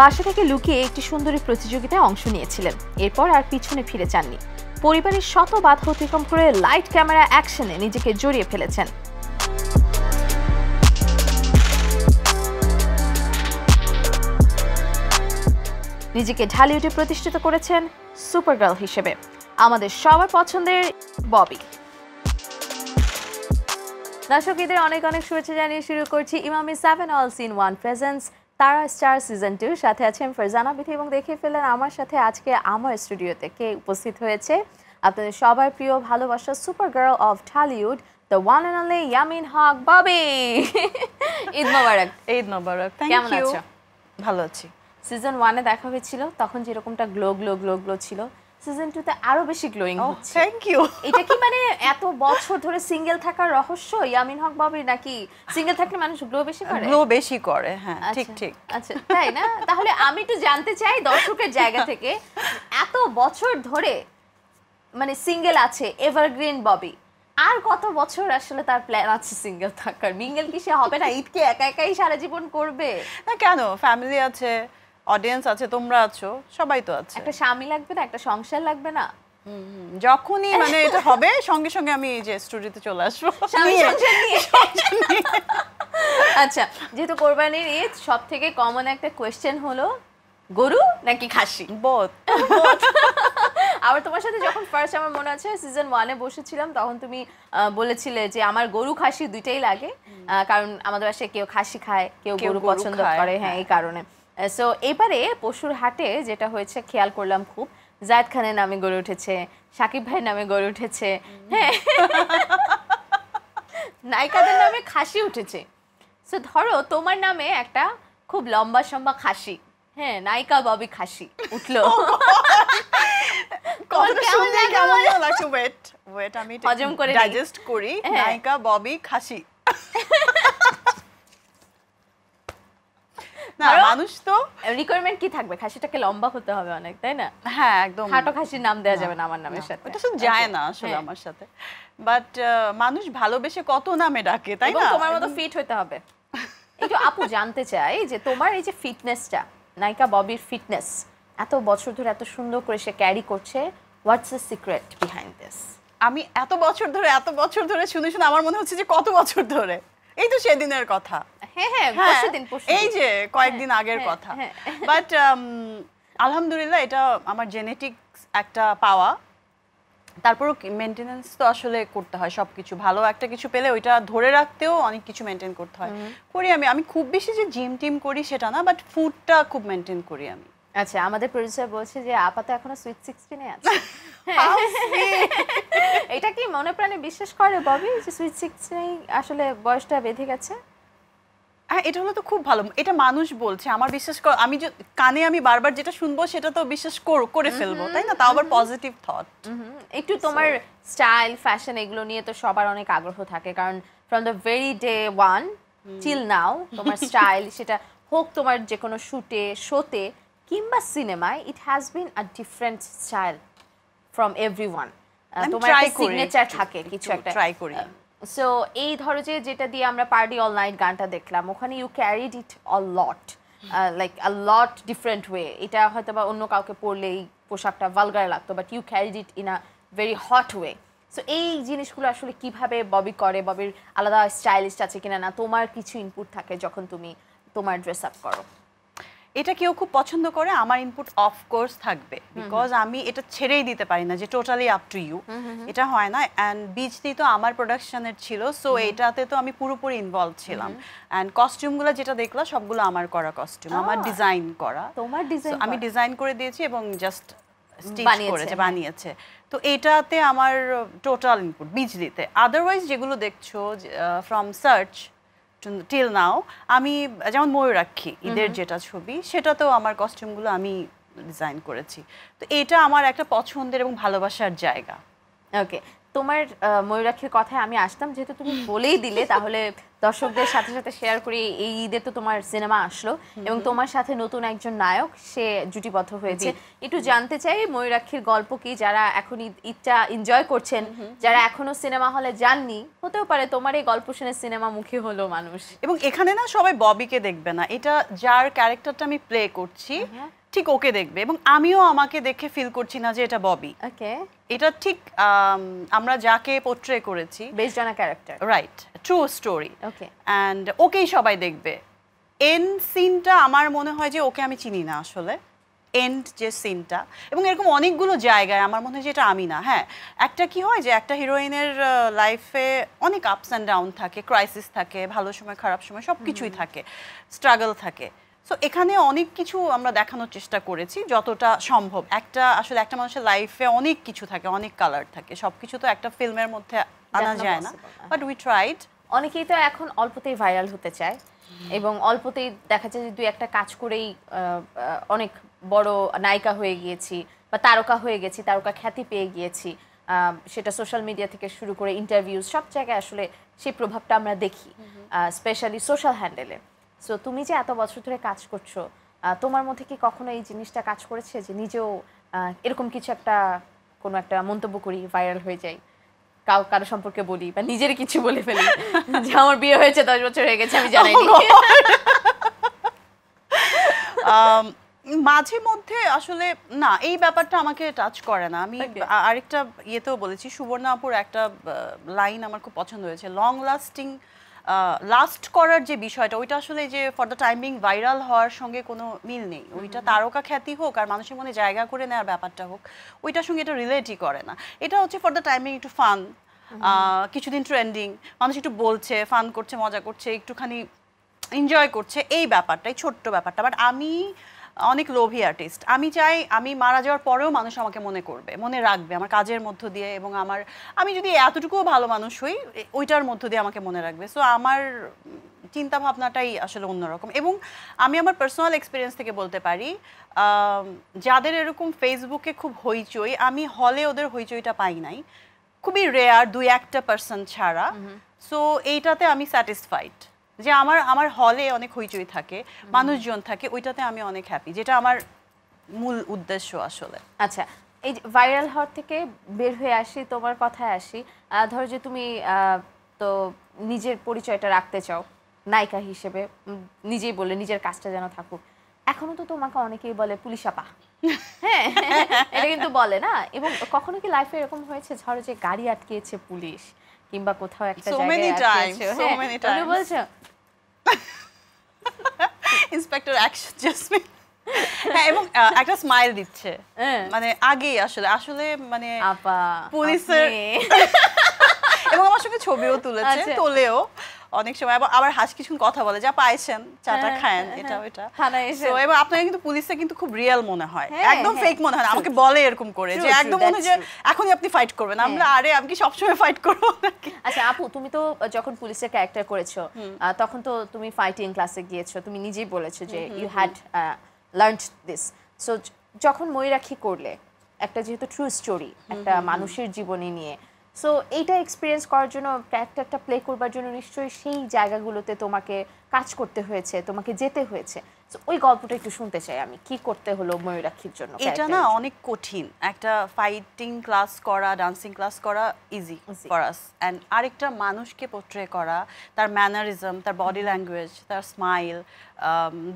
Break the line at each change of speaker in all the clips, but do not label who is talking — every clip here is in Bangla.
বাসা থেকে লুকিয়ে একটি সুন্দরী প্রতিযোগিতায় অংশ নিয়েছিলেন, এরপর আর পিছনে ফিরে যাননি। পরিবারের শত বাধা অতিক্রম করে লাইট ক্যামেরা অ্যাকশনে নিজেকে জড়িয়ে ফেলেছেন। নিজেকে ঢালিউডে প্রতিষ্ঠিত করেছেন সুপারগার্ল হিসেবে। আমাদের সবার পছন্দের ববি। দর্শকদের অনেক অনেক শুভেচ্ছা জানিয়ে শুরু করছি ইমামি 7 অলস ইন 1 প্রেজেন্স তারা স্টার সিজন 2। সাথে আছেন ফারজানা বিথি এবং দেখে ফেলেন আমার সাথে আজকে আমার স্টুডিওতে কে উপস্থিত হয়েছে। আপনাদের সবার প্রিয় ভালোবাসা supergirl of Dhallywood, the one and only Yamin Haque Bobby. Eid মোবারক।
ঈদ মোবারক।
কেমন আছো?
ভালো আছি।
সিজন 1 এ দেখা হয়েছিল, তখন যেরকমটা গ্লো গ্লো গ্লো গ্লো ছিল, সিজন 2 তে আরো বেশি গ্লোয়িং হচ্ছে।
Thank you.
এটা কি মানে এত বছর ধরে সিঙ্গেল থাকার রহস্য ইয়ামিন হক ববির, নাকি সিঙ্গেল থাকলে মানুষ গ্লো বেশি করে?
গ্লো বেশি করে, হ্যাঁ ঠিক ঠিক।
আচ্ছা তাই না? তাহলে আমি একটু জানতে চাই দর্শকের জায়গা থেকে, এত বছর ধরে মানে সিঙ্গেল আছে এভারগ্রিন ববি, আর কত বছর আসলে তার প্ল্যান আছে সিঙ্গেল থাকার? মিঙ্গেল কি সে হবে না? ঈদকে একা একাই সারা জীবন করবে?
না কেন, ফ্যামিলি আছে, অডিয়েন্স আছে, তোমরা আছো, সবাই তো আছে।
একটা স্বামী লাগবে না? একটা সংসার লাগবে না?
যখনই মানে এটা হবে সঙ্গে সঙ্গে আমি এই যে স্টুডিওতে চলে আসবো।
আচ্ছা, যেহেতু কোরবানির ঈদ, সব থেকে কমন একটা কোয়েশ্চেন হলো গরু নাকি খাসি?
বোথ।
আবার তোমার সাথে যখন ফার্স্ট আমার মনে আছে সিজন 1 এ বসেছিলাম, তখন তুমি বলেছিলে যে আমার গরু খাসি দুইটাই লাগে, কারণ আমাদের বাসায় কেউ খাসি খায়, কেউ গরু পছন্দ করে, হ্যাঁ এই কারণে। সো এবারে পশুর হাটে যেটা হয়েছে খেয়াল করলাম, খুব জায়েদ খানের নামে গড়ে উঠেছে, সাকিব ভাইয়ের নামে গড়ে উঠেছে, হ্যাঁ নায়িকাদের নামে খাসি উঠেছে। সো ধরো তোমার নামে একটা খুব লম্বা সম্বা খাসি, হ্যাঁ নায়িকা ববি খাসি উঠলো,
ওয়েট আমি
হজম করে
ডাইজেস্ট করি। নায়িকা ববি খাসি, না মানুষ তো
রিকোয়ারমেন্ট কি থাকবে? খাসিটাকে লম্বা হতে হবে অনেক, তাই না?
হ্যাঁ একদম।
খাটো খাসির নাম দেওয়া যাবে না আমার নামের সাথে,
এটা শুধু যায় না আসলে আমার সাথে। বাট মানুষ ভালোবেসে কত নামে ডাকে, তাই না?
তোমার মতো ফিট হতে হবে। একটু আপু জানতে চাই যে তোমার এই যে ফিটনেসটা, নায়িকা ববির ফিটনেস এত বছর ধরে এত সুন্দর করে সে ক্যারি করছে, what's the secret behind this?
আমি এত বছর ধরে শুনে শুনে আমার মনে হচ্ছে যে কত বছর ধরে, এই তো সেদিনের কথা।
হ্যাঁ পরশুদিন
এই যে কয়েকদিন আগের কথা। বাট আলহামদুলিল্লাহ এটা আমার জেনেটিক্স একটা পাওয়া। তারপরও মেনটেনেন্স তো আসলে করতে হয় সবকিছু। ভালো একটা কিছু পেলে ওইটা ধরে রাখতেও অনেক কিছু মেনটেন করতে হয়। করি আমি খুব বেশি যে জিম টিম করি সেটা না, বাট ফুডটা খুব মেনটেন করি আমি।
আচ্ছা, আমাদের প্রোডিউসার বলছে যে আপাতত এখনো সুইট 16 এ আছে। এটা কি মনে প্রাণে বিশ্বাস করে ববি যে সুইট 16 আসলে বয়সটা বেঁধে গেছে?
হ্যাঁ, এটা হলো তো খুব ভালো। এটা মানুষ বলছে, আমার বিশ্বাস কর, আমি যে কানে আমি বারবার যেটা শুনবো সেটা তো বিশ্বাস করে ফেলবো, তাই না? তাও আবার পজিটিভ থট।
একটু তোমার স্টাইল ফ্যাশন এগুলো নিয়ে তো সবার অনেক আগ্রহ থাকে, কারণ from the very day 1 till now তোমার স্টাইল, সেটা হোক তোমার যে কোনো শুটে, শোতে কিংবা সিনেমায়, it has been a different style from everyone. তোমার একটা সিগনেচার থাকে, কিছু একটা
ট্রাই করি।
সো এই ধরো যে যেটা দিয়ে আমরা পার্টি অল নাইট গানটা দেখলাম, ওখানে you carried it a lot, like a lot different way. এটা হয়তো বা অন্য কাউকে পরলে এই পোশাকটা ভালগার লাগতো, but you carried it in a very hot way. So এই জিনিসগুলো আসলে কিভাবে ববি করে? ববির আলাদা স্টাইলিস্ট আছে কিনা, না তোমার কিছু ইনপুট থাকে যখন তুমি তোমার ড্রেস আপ করো?
এটা কেউ খুব পছন্দ করে, আমার ইনপুট অফকোর্স থাকবে, বিকজ আমি এটা ছেড়েই দিতে পারি না যে টোটালি আপ টু ইউ, এটা হয় না। অ্যান্ড বিজলি তো আমার প্রোডাকশনের ছিল, সো এটাতে তো আমি পুরোপুরি ইনভলভ ছিলাম। অ্যান্ড কস্টিউমগুলো যেটা দেখলা সবগুলো আমার করা কস্টিউম, আমার ডিজাইন করা।
তোমার ডিজাইন?
আমি ডিজাইন করে দিয়েছি এবং জাস্ট স্টিচ করেছে, বানিয়েছে। তো এটাতে আমার টোটাল ইনপুট বিজলিতে। আদারওয়াইজ যেগুলো দেখছো ফ্রম সার্চ টিল নাও, আমি যেমন ময়ূরাক্ষী ঈদের যেটা ছবি, সেটাতেও আমার কস্টিউমগুলো আমি ডিজাইন করেছি। তো এটা আমার একটা পছন্দের এবং ভালোবাসার জায়গা।
ওকে, তোমার ময়ূরাক্ষীর কথায় আমি আসতাম, যেহেতু তুমি বলেই দিলে, তাহলে দর্শকদের সাথে সাথে শেয়ার করি, এই ঈদে তো তোমার সিনেমা আসলো এবং তোমার সাথে নতুন একজন নায়ক সে জুটিবদ্ধ হয়েছে। একটু জানতে চাই ময়ূরাক্ষীর গল্প কি, যারা এখন ঈদটা এনজয় করছেন, যারা এখনো সিনেমা হলে যাননি, হতেও পারে তোমার এই গল্প শুনে সিনেমা মুখী হলো মানুষ।
এবং এখানে না সবাই ববিকে দেখবে না, এটা যার ক্যারেক্টারটা আমি প্লে করছি ঠিক ওকে দেখবে, এবং আমিও আমাকে দেখে ফিল করছি না যে এটা ববি।
ওকে,
এটা ঠিক আমরা যাকে পোর্ট্রে করেছি
based on a character,
right, true story,
okay,
and ওকেই সবাই দেখবে। এন্ড সিনটা আমার মনে হয় যে ওকে আমি চিনি না আসলে, এন্ড যে সিনটা, এবং এরকম অনেকগুলো জায়গায় আমার মনে হয় যে এটা আমি না। হ্যাঁ, একটা কি হয় যে একটা হিরোইনের লাইফে অনেক আপস অ্যান্ড ডাউন থাকে, ক্রাইসিস থাকে, ভালো সময় খারাপ সময় সব কিছুই থাকে, স্ট্রাগল থাকে। সো এখানে অনেক কিছু আমরা দেখানোর চেষ্টা করেছি যতটা সম্ভব। আসলে একটা মানুষের লাইফে অনেক কিছু থাকে, অনেক কালার থাকে, সব কিছু তো একটা ফিল্মের মধ্যে আনা যায় না, বাট উই ট্রাইড।
অনেকেই তো এখন অল্পতেই ভাইরাল হতে চায় এবং অল্পতেই দেখা যায় যে দুই একটা কাজ করেই অনেক বড় নায়িকা হয়ে গিয়েছি বা তারকা হয়ে গেছি, তারকা খ্যাতি পেয়ে গিয়েছি। সেটা সোশ্যাল মিডিয়া থেকে শুরু করে ইন্টারভিউ, সব জায়গায় আসলে সেই প্রভাবটা আমরা দেখি, স্পেশালি সোশ্যাল হ্যান্ডেলে। সো তুমি যে এত বছর ধরে কাজ করছো, তোমার মধ্যে কি কখনো এই জিনিসটা কাজ করেছে যে নিজেও এরকম কিছু কোনো একটা মন্তব্য করি, ভাইরাল হয়ে যাই, কারো সম্পর্কে বলি বা নিজের কিছু বলে ফেলি যে আমার বিয়ে হয়েছে 10 বছর হয়ে গেছে আমি জানাইনি?
মাঝে মধ্যে আসলে না, এই ব্যাপারটা আমাকে টাচ করে না। আমি আরেকটা ইয়েতেও বলেছি, সুবর্ণা আপুর একটা লাইন আমার খুব পছন্দ হয়েছে, লং লাস্ট করার যে বিষয়টা, ওইটা আসলে যে ফর দ্য টাইমিং ভাইরাল হওয়ার সঙ্গে কোনো মিল নেই। ওইটা তারকা খ্যাতি হোক আর মানুষের মনে জায়গা করে নেওয়ার ব্যাপারটা হোক, ওইটার সঙ্গে এটা রিলেটই করে না। এটা হচ্ছে ফর দ্য টাইমিং একটু ফান, কিছুদিন ট্রেন্ডিং, মানুষ একটু বলছে, ফান করছে, মজা করছে, একটুখানি এনজয় করছে, এই ব্যাপারটাই, ছোট্ট ব্যাপারটা। বাট আমি অনেক লোভী আর্টিস্ট, আমি চাই আমি মারা যাওয়ার পরেও মানুষ আমাকে মনে করবে, মনে রাখবে আমার কাজের মধ্য দিয়ে, এবং আমি যদি এতটুকুও ভালো মানুষ হই ওইটার মধ্য দিয়ে আমাকে মনে রাখবে। সো আমার চিন্তা ভাবনাটাই আসলে অন্যরকম। এবং আমি আমার পার্সোনাল এক্সপিরিয়েন্স থেকে বলতে পারি, যাদের এরকম ফেসবুকে খুব হইচই, আমি হলে ওদের হইচইটা পাই নাই, খুবই রেয়ার, 2-1% ছাড়া। সো এইটাতে আমি স্যাটিসফাইড যে আমার হলে অনেক হইচই থাকে, মানুষজন থাকে, ওইটাতে আমি অনেক হ্যাপি, যেটা আমার মূল উদ্দেশ্য আসলে।
আচ্ছা, এই ভাইরাল হওয়ার থেকে বের হয়ে আসি, তোমার কথায় আসি। ধরো যে তুমি তো নিজের পরিচয়টা রাখতে চাও নায়িকা হিসেবে, নিজেই বলে নিজের কাজটা যেন থাকুক। এখনো তো তোমাকে অনেকেই বলে পুলিশ আপা, হ্যাঁ এটা কিন্তু বলে না? এবং কখনো কি লাইফে এরকম হয়েছে ধরো যে গাড়ি আটকিয়েছে পুলিশ কিংবা কোথাও একটা জায়গায় আটকিয়েছে, তুমি বলছো
ইন্সপেক্টর অ্যাকশন জাসমিন, হ্যাঁ, এবং একটা স্মাইল দিচ্ছে, মানে আগেই আসলে মানে
আপা
পুলিশের, এবং আমার সঙ্গে ছবিও তুলেছে, তোলেও অনেক সময়, আবার কিছুক্ষণ কথা বলে, যা পাইছেন চাটা খায়েন, এটা ওইটা। এবং আপনাকে কিন্তু পুলিশে কিন্তু খুব রিয়েল মনে হয়, একদম ফেক মনে হয় না। আমাকে বলে এরকম করে যে একদম মনে হয় যে এখনই আপনি ফাইট করবেন। আমরা আরে আমি কি সবসময় ফাইট করবো নাকি?
আচ্ছা আপু, তুমি তো যখন পুলিশের ক্যারেক্টার করেছো তখন তো তুমি ফাইটিং ক্লাসে গিয়েছো, তুমি নিজেই বলেছো যে you had learned this. So যখন ময়ূরাক্ষী করলে, একটা যেহেতু ট্রু স্টোরি, একটা মানুষের জীবনী নিয়ে, সো এইটা এক্সপিরিয়েন্স করার জন্য, ক্যারেক্টারটা প্লে করবার জন্য নিশ্চয়ই সেই জায়গাগুলোতে তোমাকে কাজ করতে হয়েছে, তোমাকে যেতে হয়েছে। সো ওই গল্পটা একটু শুনতে চাই আমি, কি করতে হলো ময়ূরাক্ষীর জন্য?
এটা না অনেক কঠিন, একটা ফাইটিং ক্লাস করা, ডান্সিং ক্লাস করা ইজি ফর আস, অ্যান্ড আরেকটা মানুষকে পোর্ট্রে করা, তার ম্যানারিজম, তার বডি ল্যাঙ্গুয়েজ, তার স্মাইল,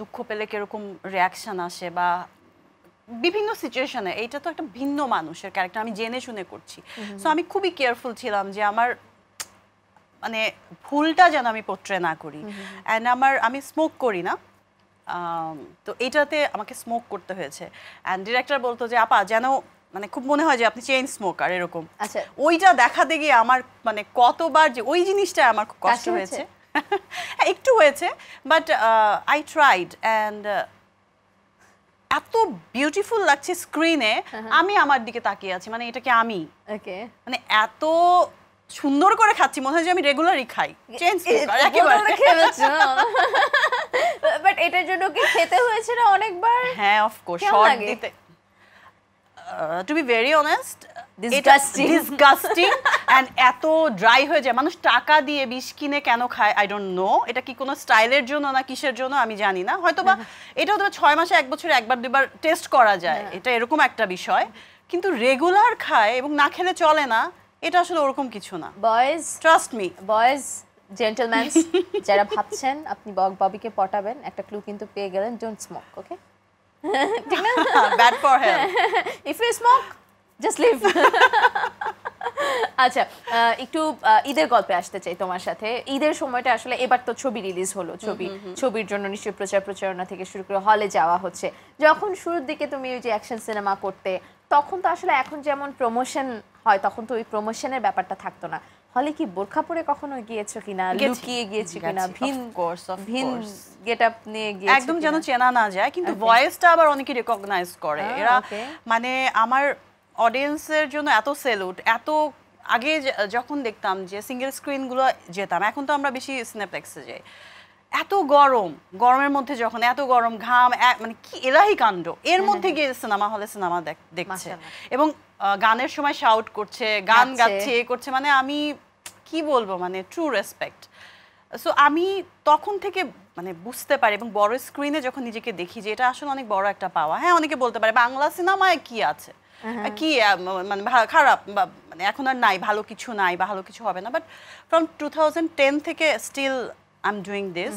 দুঃখ পেলে কিরকম রিয়াকশন আসে বা বিভিন্ন সিচুয়েশনে, এইটা তো একটা ভিন্ন মানুষের ক্যারেক্টার, আমি জেনে শুনে করছি। সো আমি খুবই কেয়ারফুল ছিলাম যে আমার মানে ভুলটা যেন আমি পোর্ট্রে না করি। অ্যান্ড আমি স্মোক করি না, তো এইটাতে আমাকে স্মোক করতে হয়েছে। অ্যান্ড ডিরেক্টর বলতো যে আপা যেন মানে খুব মনে হয় যে আপনি চেইন স্মোকার এরকম।
আচ্ছা,
ওইটা দেখাতে গিয়ে আমার মানে কতবার যে ওই জিনিসটা আমার খুব কষ্ট হয়েছে, একটু হয়েছে, বাট আই ট্রাইড। অ্যান্ড এত বিউটিফুল লাগছে স্ক্রিনে, আমি আমার দিকে তাকিয়ে আছি, মানে এটা কি আমি, মানে এত সুন্দর করে খাচ্ছি, মনে হয় যে আমি রেগুলারই খাই চেইন স্মোকার একেবারে।
বাট এটার জন্য কি খেতে হয়েছে না অনেকবার?
হ্যাঁ, অফ কোর্স, শর্ট দিতে। To be very honest, disgusting and এত ড্রাই হয়ে যায় মানুষ টাকা দিয়ে বিষ কিনে কেন খায় আই ডোন্ট নো এটা কি কোনো স্টাইলের জন্য না কিসের জন্য আমি জানি না হয়তোবা এটা হয়তো 6 মাসে 1 বছরে একবার দুবার টেস্ট করা যায় এটা এরকম একটা বিষয় কিন্তু রেগুলার খায় এবং না খেলে চলে না এটা আসলে ওরকম কিছু না
boys
trust me
boys gentleman's যারা ভাবছেন আপনি ববিকে পটাবেন একটা ক্লু কিন্তু পেয়ে গেলেন ডোন্ট স্মোক ওকে ঠিক না
bad for health
if you smoke just leave আচ্ছা একটু ঈদের গল্পে আসতে চাই তোমার সাথে ঈদের সময়টা আসলে এবার তো ছবি রিলিজ হলো ছবির জন্য নিশ্চয়ই প্রচারণা থেকে শুরু করে হলে যাওয়া হচ্ছে যখন শুরুর দিকে তুমি ওই যে অ্যাকশন সিনেমা করতে তখন তো আসলে এখন যেমন প্রমোশন হয় তখন তো ওই প্রমোশনের ব্যাপারটা থাকতো না হলে কি বোরখা পরে কখনো গিয়েছো কিনা লুকিয়ে গিয়েছো কিনা ভিন গেটআপ নিয়ে গিয়েছো
একদম যেন চেনা না যায় কিন্তু ভয়েসটা আবার অনেকে রিকগনাইজ করে এরা মানে আমার অডিয়েন্সের জন্য এত সেলুট এত আগে যখন দেখতাম যে সিঙ্গেল স্ক্রিনগুলো যেতাম এখন তো আমরা বেশি সিনেপ্লেক্সে যাই এত গরমের মধ্যে যখন এত গরম ঘাম মানে কি এলাহি কাণ্ড এর মধ্যে গিয়ে সিনেমা হলে সিনেমা দেখছে এবং গানের সময় শাউট করছে গান গাচ্ছে করছে মানে আমি কি বলবো মানে ট্রু রেসপেক্ট সো আমি তখন থেকে মানে বুঝতে পারি এবং বড় স্ক্রিনে যখন নিজেকে দেখি যে এটা আসলে অনেক বড় একটা পাওয়া হ্যাঁ অনেকে বলতে পারে বাংলা সিনেমায় কি আছে কি মানে খারাপ মানে এখন আর নাই ভালো কিছু নাই ভালো কিছু হবে না বাট ফ্রম 2010 থেকে still I am doing this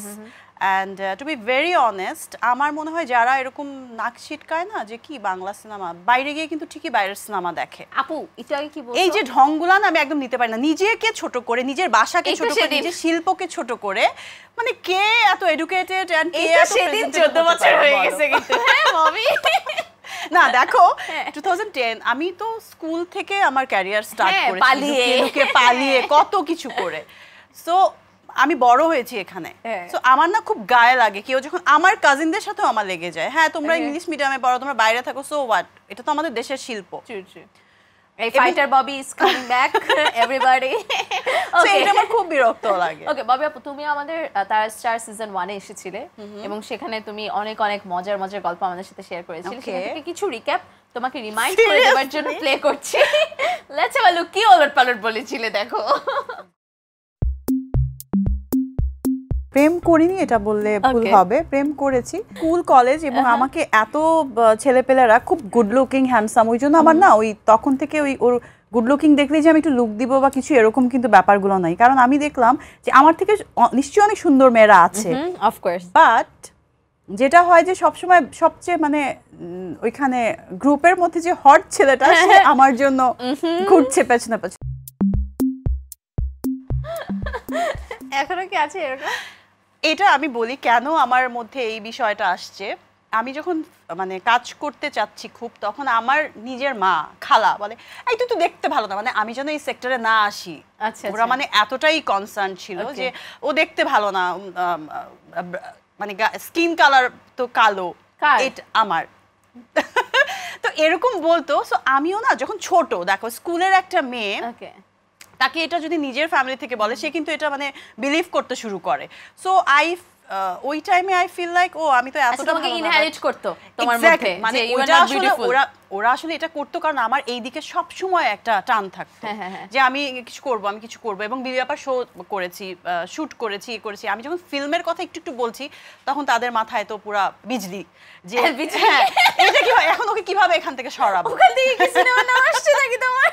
and to be very honest আমার মনে হয় যারা এরকম নাক ছিটকায় না যে কি বাংলা সিনেমা বাইরে গিয়ে কিন্তু ঠিকই বাইরের সিনেমা দেখে
আপু এটা কি বলছো
এই যে ঢংগুলা না আমি একদম নিতে পারি না নিজেকে ছোট করে নিজের বাসাকে ছোট করে নিজের শিল্পকে ছোট করে মানে কে এত এডুকেটেড এন্ড কে এত
সেদিন 14 বছর হয়ে গেছে কিন্তু হ্যাঁ মমি
না দেখো 2010 আমি তো স্কুল থেকে আমার ক্যারিয়ার স্টার্ট করেছি লুকিয়ে পালিয়ে কত কিছু করে সো আমি বড় হয়েছি এখানে সো আমার না খুব গায়ে লাগে কেউ যখন আমার কাজিনদের সাথেও আমার লেগে যায় হ্যাঁ তোমরা ইংলিশ মিডিয়ামে পড়ো তোমরা বাইরে থাকো সো হোয়াট এটা তো আমাদের দেশের শিল্প
এই fighter Bobby is coming back everybody
okay এটা আমার খুব বিরক্ত লাগে
ওকে ববি আপু তুমি আমাদের তারা স্টার সিজন 1 এ এসেছিলে এবং সেখানে তুমি অনেক অনেক মজার গল্প আমাদের সাথে শেয়ার করেছিলে সেখান থেকে কিছু রিক্যাপ তোমাকে রিমাইন্ড করে দেওয়ার জন্য প্লে করছি লেটস হ্যাভ আ লুক কি ওলটপালট বলেছিলে দেখো
প্রেম করিনি এটা বললে ভুল হবে প্রেম করেছি স্কুল কলেজ এবং আমাকে এত ছেলেপেলেরা খুব গুড লুকিং হ্যান্ডসাম ওই জন্য আমার না ওই তখন থেকে ওই ওর গুড লুকিং দেখলেই যে আমি একটু লুক দিব বা কিছু এরকম কিন্তু ব্যাপারগুলো নাই কারণ আমি দেখলাম যে আমার থেকে নিশ্চয়ই অনেক সুন্দর মেয়েরা আছে
অফকোর্স
বাট যেটা হয় যে সবসময় সবচেয়ে মানে ওইখানে গ্রুপের মধ্যে যে হট ছেলেটা সে আমার জন্য ঘুরছে পেছনে পেছনে
এখনো কি আছে এরকম
এটা আমি বলি কেন আমার মধ্যে এই বিষয়টা আসছে আমি যখন মানে কাজ করতে চাচ্ছি খুব তখন আমার নিজের মা খালা বলে এই তুই তো দেখতে ভালো না মানে আমি যেন এই সেক্টরে না আসি ওরা মানে এতটাই কনসার্ন ছিল যে ও দেখতে ভালো না মানে স্কিন কালার তো কালো এটা আমার তো এরকম বলতো সো আমিও না যখন ছোট দেখো স্কুলের একটা মেয়ে তাকে এটা যদি নিজের ফ্যামিলি থেকে বলে সে কিন্তু এটা মানে বিলিভ করতে শুরু করে সো ওই টাইমে আই ফিল লাইক ও আমি তো এতটা
তোমাকে ইনহেরিট করতো তোমার মধ্যে
মানে ওটা আসলে ওরা আসলে এটা করতো কারণ আমার এই দিকে সব সময় একটা টান থাকতো যে আমি কিছু করব এবং বিবিআপার শো করেছি শুট করেছি আমি যখন ফিল্মের কথা একটু বলছি তখন তাদের মাথায় তো পুরা বিজলি যে এটা কি হয় এখন ওকে কিভাবে এখান থেকে সরাবো
ওখান থেকে কি সিনেমা নাম আসছে নাকি তোমার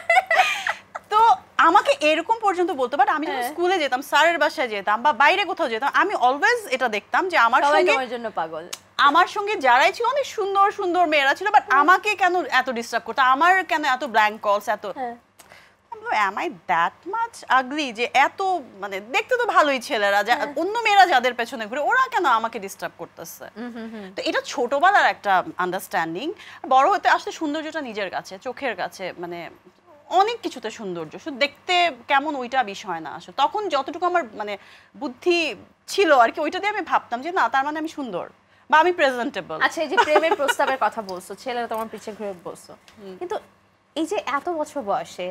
তো আমাকে এরকম পর্যন্ত বলতো বাট আমি যখন স্কুলে যেতাম স্যারের বাসায় যেতাম বা বাইরে কোথাও যেতাম আমি অলওয়েজ এটা দেখতাম যে আমার সঙ্গে
তোমার জন্য পাগল
আমার সঙ্গে যারাই ছিল অনেক সুন্দর সুন্দর মেয়েরা ছিল বাট আমাকে কেন এত ডিস্টার্ব করতো আমার কেন এত ব্ল্যাঙ্ক কলস এত am I that much ugly যে এত মানে দেখতে তো ভালোই ছেলেরা অন্য মেয়েরা যাদের পেছনে ঘুরে ওরা কেন আমাকে ডিস্টার্ব করতেছে তো এটা ছোটবেলার একটা আন্ডারস্ট্যান্ডিং বড় হতে আসলে সৌন্দর্যটা নিজের কাছে চোখের কাছে মানে অনেক কিছুতে সৌন্দর্য শুধু দেখতে কেমন ওইটা বিষয় না আসলে তখন যতটুকু আমার মানে বুদ্ধি ছিল আর কি ওইটা দিয়ে আমি ভাবতাম যে না তার মানে আমি সুন্দর বা আমি প্রেজেন্টেবল
আচ্ছা এই যে প্রেমের প্রস্তাবের কথা বলছো ছেলেরা তোমার পিছে ঘুরে বলছো কিন্তু এই যে এত বছর বয়সে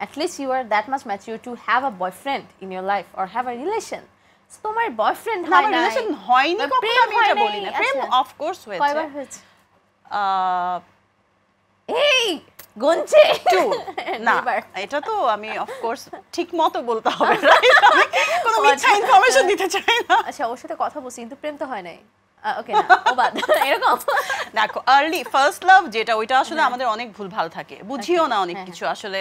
at least you are that much mature to have a boyfriend in your life or have a relation তোমার বয়ফ্রেন্ড হয় না
রিলেশন হয়নি কখনো আমি এটা বলি না প্রেম অফ কোর্স হয়েছে
কয়বার হয়েছে এই গুনছে
টু না
দুইবার।
এটা তো আমি অফ কোর্স ঠিক মতো বলতে হবে right? আমি কোনো মিথ্যা ইনফরমেশন দিতে চাই না।
আচ্ছা ওর সাথে কথা বলছি কিন্তু প্রেম তো হয় নাই ওকে না ও বাদ এরকম
দেখো আর্লি ফার্স্ট লাভ যেটা ওইটা আসলে আমাদের অনেক ভুলভাল থাকে বুঝিও না অনেক কিছু আসলে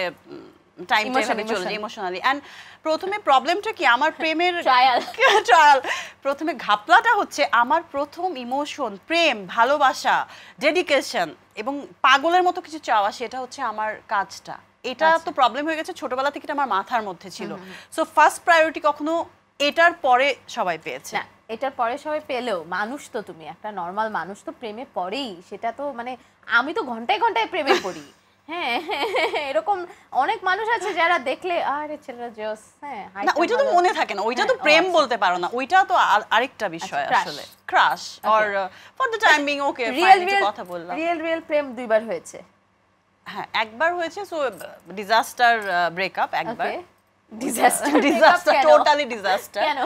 টাইমটা এভাবে চলে যায় ইমোশনালি এন্ড প্রথমে প্রবলেমটা কি আমার প্রেমের ট্রায়াল প্রথমে ঘাপলাটা হচ্ছে আমার প্রথম ইমোশন প্রেম ভালোবাসা ডেডিকেশন এবং পাগলের মতো কিছু চাওয়া সেটা হচ্ছে আমার কাজটা এটা তো প্রবলেম হয়ে গেছে ছোটবেলা থেকে এটা আমার মাথার মধ্যে ছিল সো ফার্স্ট প্রায়োরিটি কখনো এটার পরে সবাই পেয়েছে
না এটার পরে সবাই পেলেও মানুষ তো তুমি একটা নর্মাল মানুষ তো প্রেমে পড়েই সেটা তো মানে আমি তো ঘন্টায় ঘন্টায় প্রেমে পড়ি হ্যাঁ এরকম অনেক মানুষ আছে যারা দেখলে আরে ছেলেরা জোস হ্যাঁ
না ওইটা তো মনে থাকে না ওইটা তো প্রেম বলতে পারো না ওইটা তো আরেকটা বিষয় আসলে crush or for the time being okay fine কথা বললাম
রিয়েল প্রেম দুইবার হয়েছে
হ্যাঁ একবার হয়েছে সো ডিজাস্টার ব্রেকআপ একবার
ডিজাস্টার
টোটালি ডিজাস্টার
কেন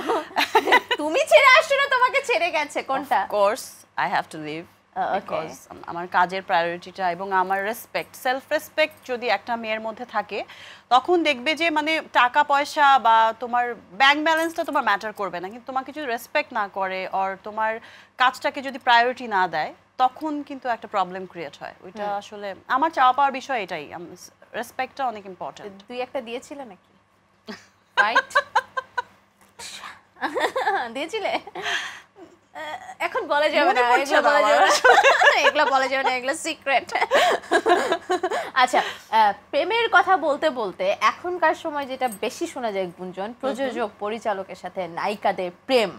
তুমি ছেড়ে আসছো না তোমাকে ছেড়ে গেছে কোনটা
of course I have to leave because আমার কাজের প্রায়োরিটিটা এবং আমার রেসপেক্ট সেলফ রেসপেক্ট যদি একটা মেয়ের মধ্যে থাকে তখন দেখবে যে মানে টাকা পয়সা বা তোমার ব্যাংক ব্যালেন্সটা তোমার ম্যাটার করবে না কিন্তু তোমাকে যদি রেসপেক্ট না করে অর তোমার কাজটাকে যদি প্রায়োরিটি না দেয় তখন কিন্তু একটা প্রবলেম ক্রিয়েট হয় ওইটা আসলে আমার চাওয়া পাওয়ার বিষয় এটাই রেসপেক্টটা অনেক ইম্পর্টেন্ট
দুই একটা দিয়েছিলে নাকি রাইট দিয়েছিলে এখন বলা যাবে না এগুলো বলা যাবে না এগুলো সিক্রেট আচ্ছা প্রেমের কথা বলতে বলতে এখনকার সময় যেটা বেশি শোনা যায় গুঞ্জন প্রযোজক পরিচালকের সাথে নায়িকাদের প্রেম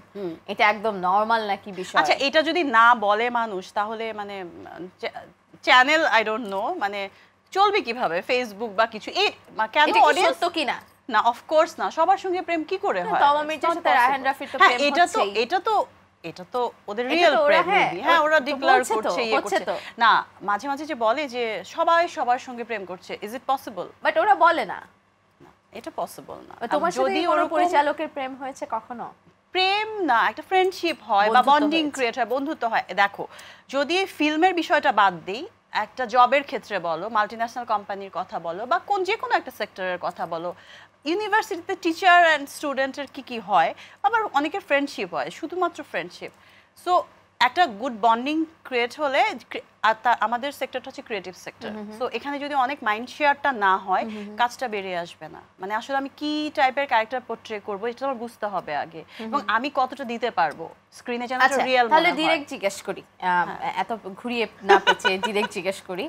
এটা একদম নরমাল নাকি বিষয়
আচ্ছা এটা যদি না বলে মানুষ তাহলে মানে চ্যানেল আই ডোন্ট নো মানে চলবে কিভাবে ফেসবুক বা কিছু এই কেন অডিয়েন্স
সত্য কিনা
না অফ কোর্স না সবার সঙ্গে প্রেম কি করে হয়
তমা মির্জার সাথে রায়হান রাফির তো প্রেম হচ্ছে
এটা তো ওদের রিয়েল প্রেম হ্যাঁ ওরা ডিক্লেয়ার করছে ইয়ে করছে না মাঝে মাঝে যে বলে যে সবাই সবার সঙ্গে প্রেম করছে ইজ ইট পসিবল
বাট ওরা বলে না
এটা পসিবল না
তোমার সাথে কোনো পরিচালকের প্রেম হয়েছে কখনো
প্রেম না একটা ফ্রেন্ডশিপ হয় বা বন্ডিং ক্রিয়েট হয় বন্ধুত্ব হয় দেখো যদি ফিল্মের বিষয়টা বাদ দিই একটা জবের ক্ষেত্রে বলো মাল্টিন্যাশনাল কোম্পানির কথা বলো বা যে কোনো একটা সেক্টরের কথা বলো ইউনিভার্সিটিতে টিচার অ্যান্ড স্টুডেন্টের কি হয় আবার অনেকের ফ্রেন্ডশিপ হয় শুধুমাত্র ফ্রেন্ডশিপ সো একটা গুড বন্ডিং ক্রিয়েট হলে আমাদের সেক্টরটা হচ্ছে ক্রিয়েটিভ সেক্টর সো এখানে যদি অনেক মাইন্ড শেয়ারটা না হয় কাজটা বেরিয়ে আসবে না মানে আসলে আমি কি টাইপের ক্যারেক্টার পোর্ট্রে করবো এটা আমার বুঝতে হবে আগে এবং আমি কতটা দিতে পারবো স্ক্রিনে যেন রিয়েল
তাহলে ডিরেক্ট জিজ্ঞেস করি এত ঘুরিয়ে না পেছে ডিরেক্ট জিজ্ঞেস করি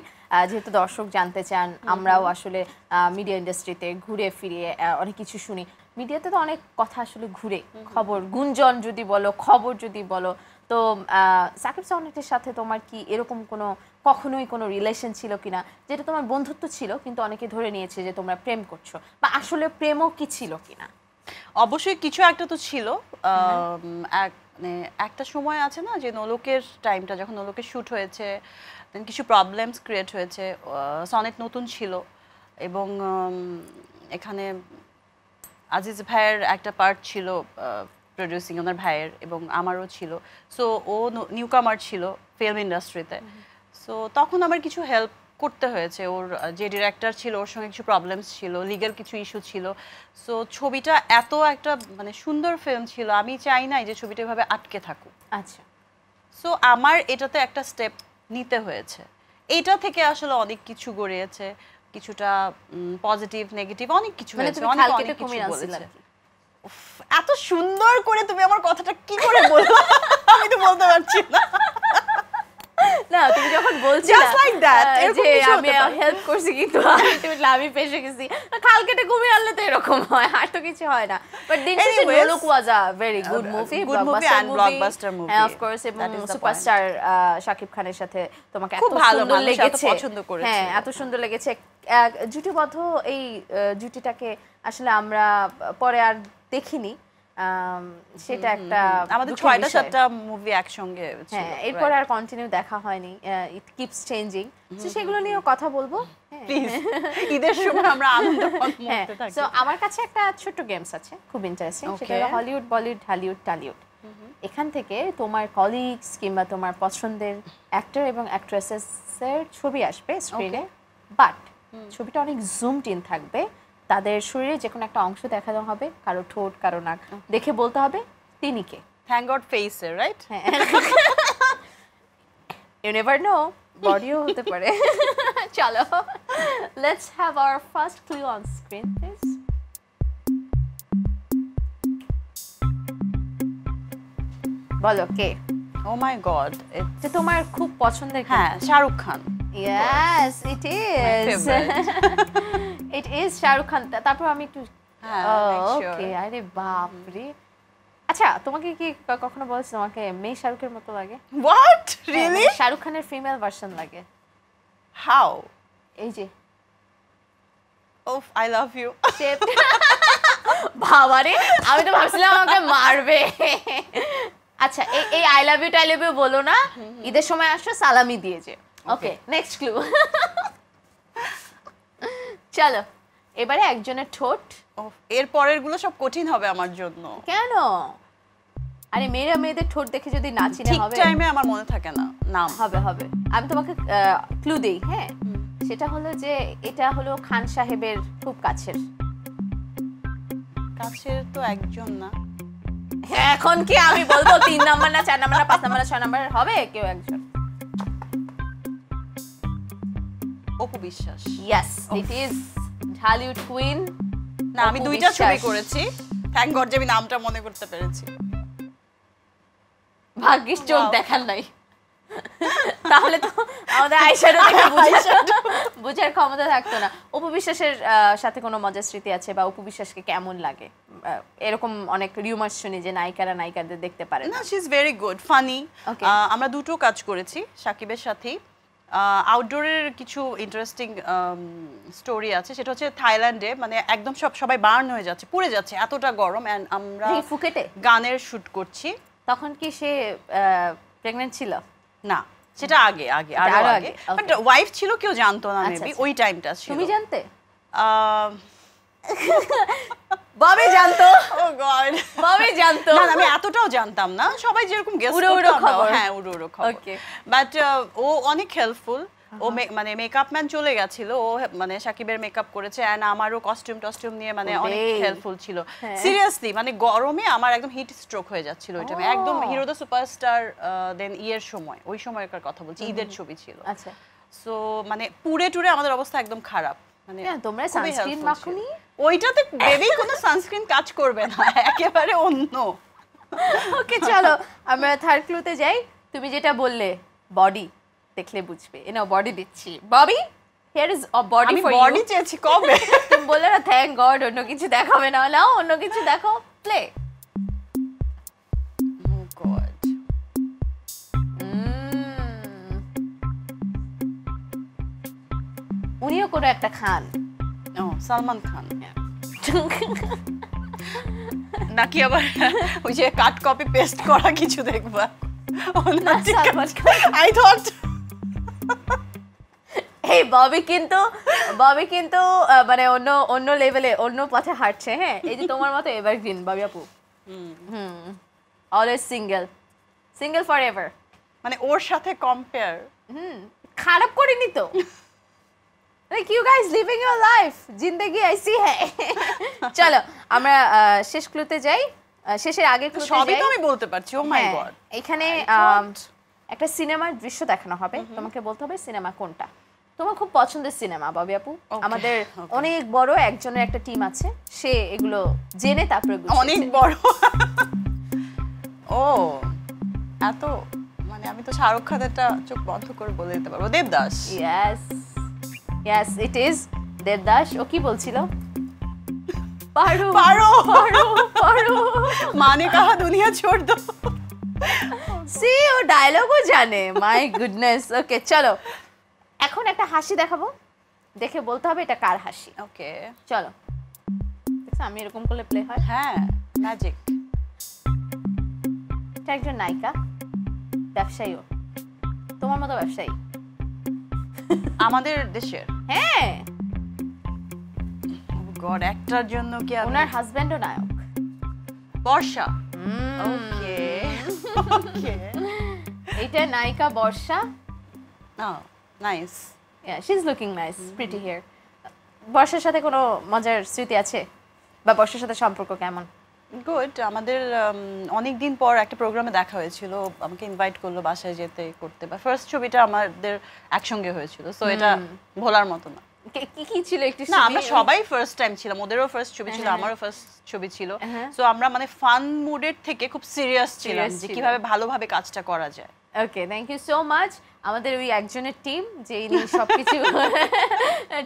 যেহেতু দর্শক জানতে চান আমরাও আসলে মিডিয়া ইন্ডাস্ট্রিতে ঘুরে ফিরিয়ে অনেক কিছু শুনি মিডিয়াতে তো অনেক কথা আসলে ঘুরে খবর গুঞ্জন যদি বলো খবর যদি বলো তো সাকিব সাওনেটের সাথে তোমার কি এরকম কোনো কখনোই কোনো রিলেশন ছিল কিনা যেটা তোমার বন্ধুত্ব ছিল কিন্তু অনেকে ধরে নিয়েছে যে তোমরা প্রেম করছো বা আসলে প্রেমও কি ছিল কিনা
অবশ্যই কিছু একটা তো ছিল মানে একটা সময় আছে না যে নোলকের টাইমটা যখন নোলকের শুট হয়েছে দেন কিছু প্রবলেমস ক্রিয়েট হয়েছে সনেট নতুন ছিল এবং এখানে আজিজ ভাইয়ের একটা পার্ট ছিল প্রডিউসিং ওনার ভাইয়ের এবং আমারও ছিল সো ও নিউ কামার ছিল ফিল্ম ইন্ডাস্ট্রিতে সো তখন আমার কিছু হেল্প করতে হয়েছে ওর যে ডিরেক্টর ছিল ওর সঙ্গে কিছু প্রবলেমস ছিল লিগ্যাল কিছু ইস্যু ছিল সো ছবিটা এত একটা মানে সুন্দর ফিল্ম ছিল আমি চাই না যে ছবিটা এভাবে আটকে থাকুক
আচ্ছা
সো আমার এটাতে একটা স্টেপ নিতে হয়েছে এটা থেকে আসলে অনেক কিছু গড়িয়েছে কিছুটা পজিটিভ নেগেটিভ অনেক কিছু হয়েছে অনেক কিছু বলেছে এত সুন্দর করে তুমি আমার কথাটা কি করে বলছো আমি তো বলতে পারছি না
না তুমি যখন বলছো
জাস্ট লাইক দ্যাট
যে আমি হেল্প করছি কিন্তু আলটিমেটলি আমি ফেসে গেছি খাল কেটে কুমির আনলে তো এরকম হয় আর তো কিছু হয় না বাট দিন শেষে Nolok was a very good movie
blockbuster movie
হ্যাঁ অফ কোর্স এবং সুপারস্টার শাকিব খানের সাথে তোমাকে এত সুন্দর লেগেছে
পছন্দ করেছে
হ্যাঁ এত সুন্দর লেগেছে জুটিবদ্ধ এই জুটিটাকে আসলে আমরা পরে আর দেখিনি সেটা একটা
আমাদের 6টা 7টা মুভি একসঙ্গে ছিল
হ্যাঁ এরপর আর কন্টিনিউ দেখা হয়নি ইট কিপস চেঞ্জিং সো সেগুলো নিয়েও কথা বলবো
প্লিজ ঈদের সময় আমরা আনন্দময় মুহূর্তে থাকি
সো আমার কাছে একটা ছোট গেমস আছে খুব ইন্টারেস্টিং সেটা হলো হলিউড বলিউড হলিউড টলিউড এখান থেকে তোমার কলিগস কিংবা তোমার পছন্দের অ্যাক্টর এবং অ্যাক্ট্রেসেসের ছবি আসবে স্ক্রিনে বাট ছবিটা অনেক জুমড ইন থাকবে, তাদের শরীরে যে কোনো একটা অংশ দেখানো হবে, কারো ঠোঁট কারো নাক, দেখে বলতে হবে তিনি কে।
Thank God face right.
You never know, বডিও হতে পারে। চলো, let's have our first clue on screen please. বলো কে?
ও মাই গড,
যে তোমার খুব পছন্দের।
হ্যাঁ, Shahrukh Khan.
Yes, it is. It is Shahrukh Khan. তারপর আমি একটু ওকে, আরে বাপ রে। আচ্ছা, তোমাকে কি কখনো বলেছে তোমাকে মেয়ে শাহরুখের মতো লাগে?
What? Really?
শাহরুখ খানের ফিমেল ভার্সন লাগে।
How?
এই যে
Oh, I love you.
বাবা রে, আমি তো ভাবছিলাম আমাকে মারবে। আচ্ছা, এই আই লাভ ইউ বলো না, ঈদের সময় আসো সালামি দিয়ে যে। ওকে, নেক্সট ক্লু। চলো, এবারে একজনের ঠোঁট।
এর পরের গুলো সব কঠিন হবে আমার জন্য।
কেন? আরে মেয়েদের ঠোঁট দেখে যদি না চিনে
ঠিক
হবে।
টাইমে আমার মনে থাকে না নাম।
হবে। আমি তোমাকে ক্লু দেই, হ্যাঁ? সেটা হলো যে এটা হলো খান সাহেবের খুব কাছের।
কাছের তো একজন না।
হ্যাঁ, এখন কি আমি বলবো 3 নাম্বার না 4 নাম্বার না 5 নাম্বার না 6 নাম্বার, হবে কেউ একজন।
Apu Biswas.
Yes, it is Dhallywood queen.
না, আমি 2টা ছবি করেছি। থ্যাংক গড যে আমি নামটা মনে করতে পেরেছি।
ভাগ্যিস চোখ দেখার নাই, তাহলে তো আমাদের আয়শারও দেখে বুঝার ক্ষমতা থাকতো না। অপু বিশ্বাসের সাথে কোনো মজার স্মৃতি আছে, বা অপু বিশ্বাসকে কেমন লাগে? এরকম অনেক রিউমার্স শুনি যে নায়িকাদের দেখতে পারে
না। She is very good, funny. আমরা দুটো কাজ করেছি সাকিবের সাথেই। আউটডোরের কিছু ইন্টারেস্টিং স্টোরি আছে, সেটা হচ্ছে থাইল্যান্ডে, মানে একদম সবাই বার্ন হয়ে যাচ্ছে, পুড়ে যাচ্ছে, এতটা গরম, এন্ড আমরা
ফুকেটে
গানের শুট করছি।
তখন কি সে প্রেগন্যান্ট ছিল?
না, সেটা আগে আরো আগে, বাট ওয়াইফ ছিল, কেউ জানতো না মেবি ওই টাইমটা ছিল।
তুমি জানতে? ববি জানতো।
ও গড,
ববি জানতো
না, আমি এতটাও জানতাম না। সবাই যেরকম গেস করতো, হ্যাঁ, উড়ো খবর। বাট ও অনেক হেল্পফুল। ও মানে মেকআপ ম্যান চলে গেছিল, ও মানে সাকিবের মেকআপ করেছে, এন্ড আমারও কস্টিউম নিয়ে মানে অনেক হেল্পফুল ছিল। সিরিয়াসলি, মানে গরমে আমার একদম হিট স্ট্রোক হয়ে যাচ্ছিল ওই টাইমে, একদম হিরো দ্য সুপারস্টার দেন ইয়ের সময়, ওই সময়কার কথা বলছি, ঈদের ছবি ছিল।
আচ্ছা,
সো মানে পুড়ে টুরে আমাদের অবস্থা একদম খারাপ। মানে
তোমরা সানস্ক্রিন মাখোনি?
ওইটাতে বেবি কোনো সানস্ক্রিন কাজ করবে না, একেবারে অন্য।
ওকে, চলো আমরা থার্ড ক্লুতে যাই। তুমি যেটা বললে বডি দেখলে বুঝবে, এ নাও বডি দিচ্ছি। Bobby, here is a body for you.
Body চেয়েছি কবে?
তুমি বললে না থ্যাংক গড অন্য কিছু দেখাবে না, নাও অন্য কিছু দেখো, প্লে।
ও গড,
উনিও কোনো একটা খান।
ও সালমান খান নাকি আবার ওই যে কাট কপি পেস্ট করা কিছু দেখবা? আই থট
এই ববি কিন্তু মানে অন্য লেভেলে, অন্য পথে হাঁটছে। হ্যাঁ, এই যে তোমার মতো এভারগ্রিন ববি আপু। Always single for ever.
মানে ওর সাথে কম্পেয়ার
খারাপ করিনি তো। Like you guys living your life, জিন্দেগি ऐसी है। চলো আমরা শেষ ক্লুতে যাই। শেষের আগে ক্লুতে যাই।
সবই তো আমি বলতে পারছি। ও মাই গড,
এখানে একটা সিনেমার দৃশ্য দেখানো হবে, তোমাকে বলতে হবে সিনেমা কোনটা। তোমার খুব পছন্দের সিনেমা ববি আপু। আমাদের অনেক বড় একজনের একটা টিম আছে, সে এগুলো জেনে তারপরে
অনেক বড়। ও এত, মানে আমি তো শাহরুখ খানেরটা চোখ বন্ধ করে বলে দিতে পারবো, Devdas.
Yes, it is Devdas. ও কি বলছিল? পারো
মানে কাহা দুনিয়া ছোড় দো।
সি, ও ডায়লগও জানে। My goodness. ওকে, চলো এখন একটা হাসি দেখাবো, দেখে বলতে হবে এটা কার হাসি।
ওকে,
চলো। দেখছো আমি এরকম করলে প্লে হয়?
হ্যাঁ, ম্যাজিক।
এটা একজন নায়িকা, ব্যবসায়ীও, তোমার মতো ব্যবসায়ী,
আমাদের দেশের।
হ্যাঁ,
গড, একটার জন্য কি
ওনার হাজবেন্ডও নায়ক।
বর্ষা। ওকে ওকে,
এটা নায়িকা বর্ষা।
Nice.
Yeah, she's looking nice, pretty here. বর্ষার সাথে কোনো মজার স্মৃতি আছে বা বর্ষার সাথে সম্পর্ক কেমন?
গুড। আমাদের অনেক দিন পর একটা প্রোগ্রামে দেখা হয়েছিল, আমাকে ইনভাইট করলো বাসায় যেতে করতে, বা ফার্স্ট ছবিটা আমাদের একসঙ্গে হয়েছিল, সো এটা ভোলার মতো না।
কি ছিল একটু?
না, আমরা সবাই ফার্স্ট টাইম ছিলাম, ওদেরও ফার্স্ট ছবি ছিল, আমারও ফার্স্ট ছবি ছিল, সো আমরা মানে ফান মুডের থেকে খুব সিরিয়াস ছিলাম যে কিভাবে ভালোভাবে কাজটা করা যায়।
ওকে, থ্যাংক ইউ সো মাচ। আমাদের ওই একজনের টিম যে ইনি সবকিছু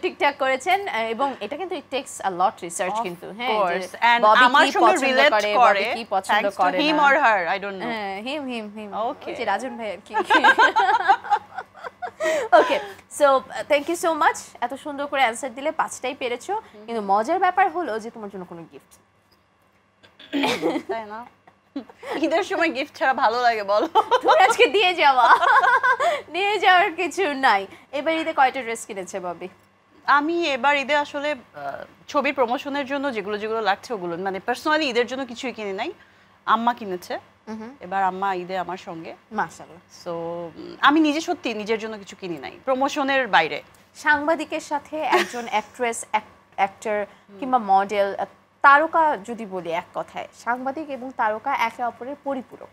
ঠিকঠাক করেছেন, এবং এটা কিন্তু ইট টেকস আ লট রিসার্চ কিন্তু। হ্যাঁ,
আমার সঙ্গে রিলেট করে
কি পছন্দ করে
him or her, I don't know.
Him
okay,
যে রাজন ভাই আর কি। Okay, so thank you so much. এত সুন্দর করে অ্যানসার দিলে 5টাই পেরেছো, কিন্তু মজার ব্যাপার হলো যে তোমার জন্য কোনো গিফট
তাই না? ঈদের সময় গিফট ছাড়া ভালো লাগে বলো?
তুমি আজকে নিয়ে যাওয়ার কিছু নাই। এবার ঈদে কয়টা ড্রেস কিনেছে ববি?
আমি এবার ঈদে আসলে ছবির প্রমোশনের জন্য যেগুলো যেগুলো লাগছে ওগুলো, মানে পার্সোনালি ঈদের জন্য কিছুই কিনে নাই, আম্মা কিনেছে। এবার আম্মা ঈদে আমার সঙ্গে,
মাশাআল্লাহ।
সো আমি নিজে সত্যি নিজের জন্য কিছু কিনি নাই প্রমোশনের বাইরে।
সাংবাদিকের সাথে একজন অ্যাক্ট্রেস, অ্যাক্টর কিংবা মডেল, তারকা যদি বলি এক কথায়, সাংবাদিক এবং তারকা একে অপরের পরিপূরক।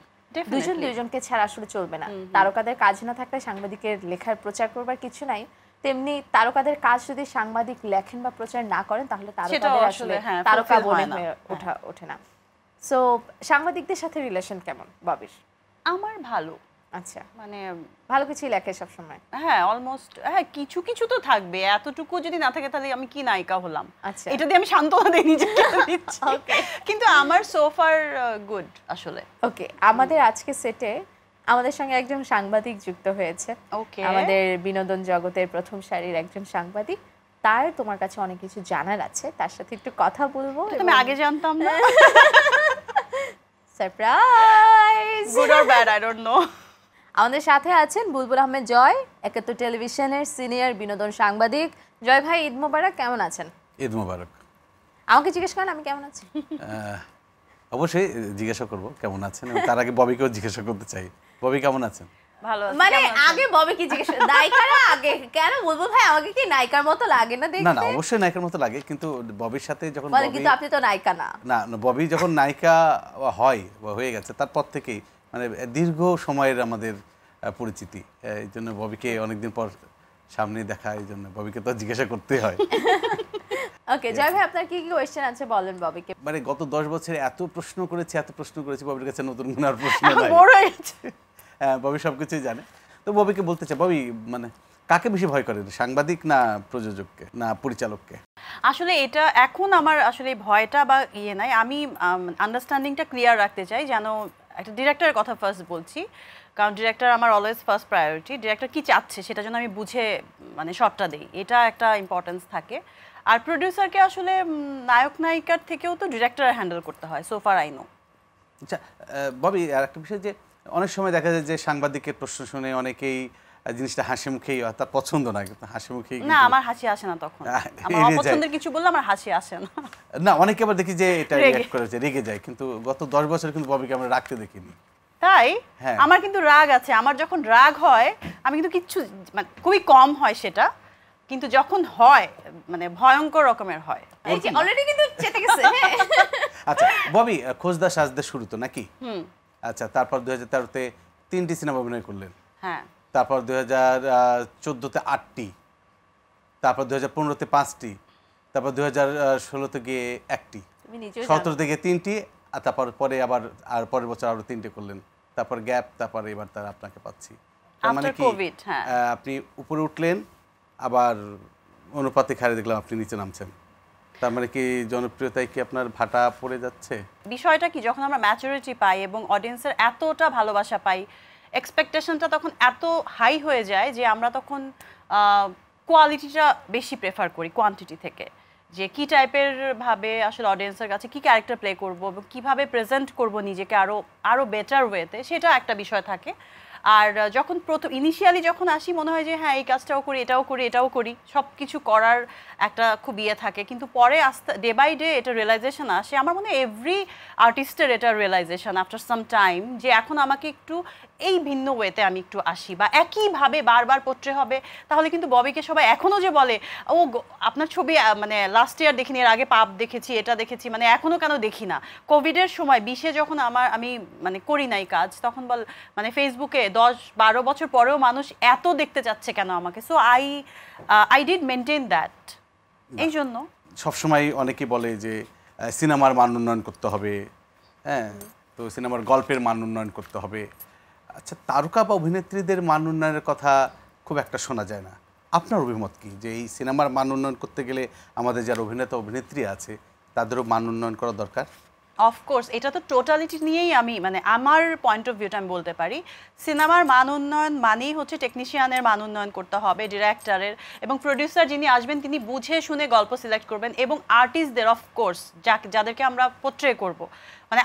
দুজন দুজনকে ছাড়া আসলে চলবে না। তারকাদের কাজ না থাকলে সাংবাদিকের লেখার প্রচার করবার কিছু নাই, তেমনি তারকাদের কাজ যদি সাংবাদিক লেখেন বা প্রচার না করেন তাহলে তারকাদের আসলে তারকা বনে হয়ে ওঠে না। সো সাংবাদিকদের সাথে রিলেশন কেমন ববির?
আমার ভালো।
আচ্ছা,
মানে
ভালো কিছুই লেখে সব সময়?
হ্যাঁ, অলমোস্ট। হ্যাঁ, কিছু কিছু তো থাকবে, এতটুকু যদি না থাকে তাহলে আমি কি নায়িকা হলাম?
আচ্ছা,
এটা দিয়ে আমি সান্ত্বনা দিই নিজেকে। কিন্তু আমার সো ফার গুড আসলে।
ওকে, আমাদের আজকে সেটে আমাদের সঙ্গে একজন সাংবাদিক যুক্ত হয়েছে।
ওকে,
আমাদের বিনোদন জগতের প্রথম সারির একজন সাংবাদিক। তার তোমার কাছে অনেক কিছু জানার আছে, তার সাথে একটু কথা বলবো।
আমি আগে জানতাম না।
Surprise,
good or bad I don't no.
আমাদের সাথে আছেন বুলবুল আহমেদ জয়, ৭১ টেলিভিশনের সিনিয়র বিনোদন সাংবাদিক। জয় ভাই, ঈদ মোবারক। কেমন আছেন?
ঈদ মোবারক।
আমাকে জিজ্ঞেস করেন আমি কেমন আছি?
অবশ্যই জিজ্ঞাসা করব কেমন আছেন, এবং তার আগে ববিকেও জিজ্ঞাসা করতে চাই। ববি কেমন আছেন?
ভালো আছি।
মানে আগে ববি কি জিজ্ঞেস, নায়িকারা আগে কেন? বুলবুল ভাই, আমাকে কি নায়িকার মতো লাগে না দেখতে?
না না, অবশ্যই নায়িকার মতো লাগে, কিন্তু ববির সাথে যখন
বলে কিন্তু আপনি তো নায়িকা না।
না, ববি যখন নায়িকা হয় বা হয়ে গেছে তারপর থেকেই মানে দীর্ঘ সময়ের আমাদের পরিচিতি, এই জন্য ববিকে অনেকদিন পর সামনে দেখা, এই জন্য ববিকে তো জিজ্ঞাসা করতে হয়।
ওকে, জয় ভাই, আপনার কি কি কোশ্চেন আছে বলেন ববিকে।
মানে গত 10 বছরে এত প্রশ্ন করেছি ববির কাছে নতুন কোনো আর প্রশ্ন নাই।
বড় হয়ে গেছে।
হ্যাঁ, ববি সবকিছুই জানে। তো ববিকে বলতে চাই, ববি মানে কাকে বেশি ভয় করেন, সাংবাদিক না প্রযোজককে না পরিচালককে?
আসলে এটা এখন আমার আসলে ভয়টা বা ইয়ে নাই, আমি আন্ডারস্ট্যান্ডিংটা ক্লিয়ার রাখতে চাই, যেন একটা ডিরেক্টরের কথা ফার্স্ট বলছি, কারণ ডিরেক্টর আমার অলওয়েজ ফার্স্ট প্রায়োরিটি। ডিরেক্টর কি চাচ্ছে সেটা যেন আমি বুঝে মানে শটটা দিই, এটা একটা ইম্পর্টেন্স থাকে। আর প্রডিউসারকে আসলে নায়ক নায়িকার থেকেও তো ডিরেক্টর হ্যান্ডেল করতে হয়, সো ফার আই নো।
আচ্ছা ববি, আর একটা বিষয় যে অনেক সময় দেখা যায় যে সাংবাদিকের প্রশ্ন শুনে অনেকেই জিনিসটা হাসি মুখেই, তার পছন্দ না, কিন্তু হাসি মুখেই
না, আমার হাসি আসে না তখন। আমার অপছন্দের কিছু বললে আমার হাসি আসে না।
না, অনেকে আবার দেখি যে এটা রিঅ্যাক্ট করেছে, রেগে যায়, কিন্তু গত 10 বছর কিন্তু ববিকে আমরা রাখতে দেখিনি।
তাই?
হ্যাঁ।
আমার কিন্তু রাগ আছে, আমার যখন রাগ হয় আমি কিন্তু কিচ্ছু, মানে খুবই কম হয় সেটা, কিন্তু যখন হয় মানে ভয়ঙ্কর রকমের হয়।
এই যে অলরেডি কিন্তু চেতে গেছে।
আচ্ছা ববি, খোঁজদা সাজদা শুরু তো নাকি? আচ্ছা, তারপর 2013-তে 3টি সিনেমা অভিনয় করলেন।
হ্যাঁ।
তারপর 2014-তে 8টি, তারপর 2015-তে 5টি, তারপর 2016-তে গিয়ে 1টি, 17-তে গিয়ে 3টি, আর তারপর পরে আবার আর পরের বছর আরো 3টে করলেন, তারপর গ্যাপ, তারপর এবার তার আপনাকে পাচ্ছি।
মানে কি
আপনি উপরে উঠলেন, আবার অনুপাতিক হারে দেখলাম আপনি নিচে নামছেন, তার মানে কি জনপ্রিয়তায় কি আপনার ভাটা পড়ে যাচ্ছে?
বিষয়টা কি, যখন আমরা ম্যাচুরিটি পাই এবং অডিয়েন্সের এতটা ভালোবাসা পাই, এক্সপেকটেশনটা তখন এত হাই হয়ে যায় যে আমরা তখন কোয়ালিটিটা বেশি প্রেফার করি কোয়ান্টিটি থেকে, যে কি টাইপের ভাবে আসলে অডিয়েন্সের কাছে কি ক্যারেক্টার প্লে করব এবং কীভাবে প্রেজেন্ট করব নিজেকে আরও বেটার ওয়েতে, সেটা একটা বিষয় থাকে। আর যখন প্রথম ইনিশিয়ালি যখন আসি মনে হয় যে হ্যাঁ এই কাজটাও করি এটাও করি সব কিছু করার একটা খুব ইয়ে থাকে, কিন্তু পরে আস্তে ডে বাই ডে এটা রিয়েলাইজেশন আসে। আমার মনে হয় এভরি আর্টিস্টের এটা রিয়েলাইজেশন আফটার সাম টাইম যে এখন আমাকে একটু এই ভিন্ন ওয়েতে আমি একটু আসি, বা একইভাবে বারবার পোট্রে হবে তাহলে কিন্তু ববিকে সবাই এখনও যে বলে ও আপনার ছবি মানে লাস্ট ইয়ার দেখিনি, এর আগে পাপ দেখেছি, এটা দেখেছি, মানে এখনও কেন দেখি না। কোভিডের সময় 20-এ যখন আমি মানে করি নাই কাজ, তখন মানে ফেসবুকে 10-12 বছর পরেও মানুষ এত দেখতে চাচ্ছে কেন আমাকে। So I did maintain that. এই জন্য
সবসময় অনেকে বলে যে সিনেমার মান উন্নয়ন করতে হবে, হ্যাঁ, তো সিনেমার গল্পের মান উন্নয়ন করতে হবে। আচ্ছা, তারকা বা অভিনেত্রীদের মান উন্নয়নের কথা খুব একটা শোনা যায় না। আপনার অভিমত কি যে এই সিনেমার মান উন্নয়ন করতে গেলে আমাদের যারা অভিনেতা অভিনেত্রী আছে তাদেরও মান উন্নয়ন করা দরকার?
অফকোর্স, এটা তো টোটালিটি নিয়েই আমি মানে আমার পয়েন্ট অফ ভিউটা আমি বলতে পারি। সিনেমার মান উন্নয়ন মানেই হচ্ছে টেকনিশিয়ানের মান উন্নয়ন করতে হবে, ডিরেক্টরের, এবং প্রডিউসার যিনি আসবেন তিনি বুঝে শুনে গল্প সিলেক্ট করবেন, এবং আর্টিস্টদের অফকোর্স যাদেরকে আমরা পোট্রে করব, মানে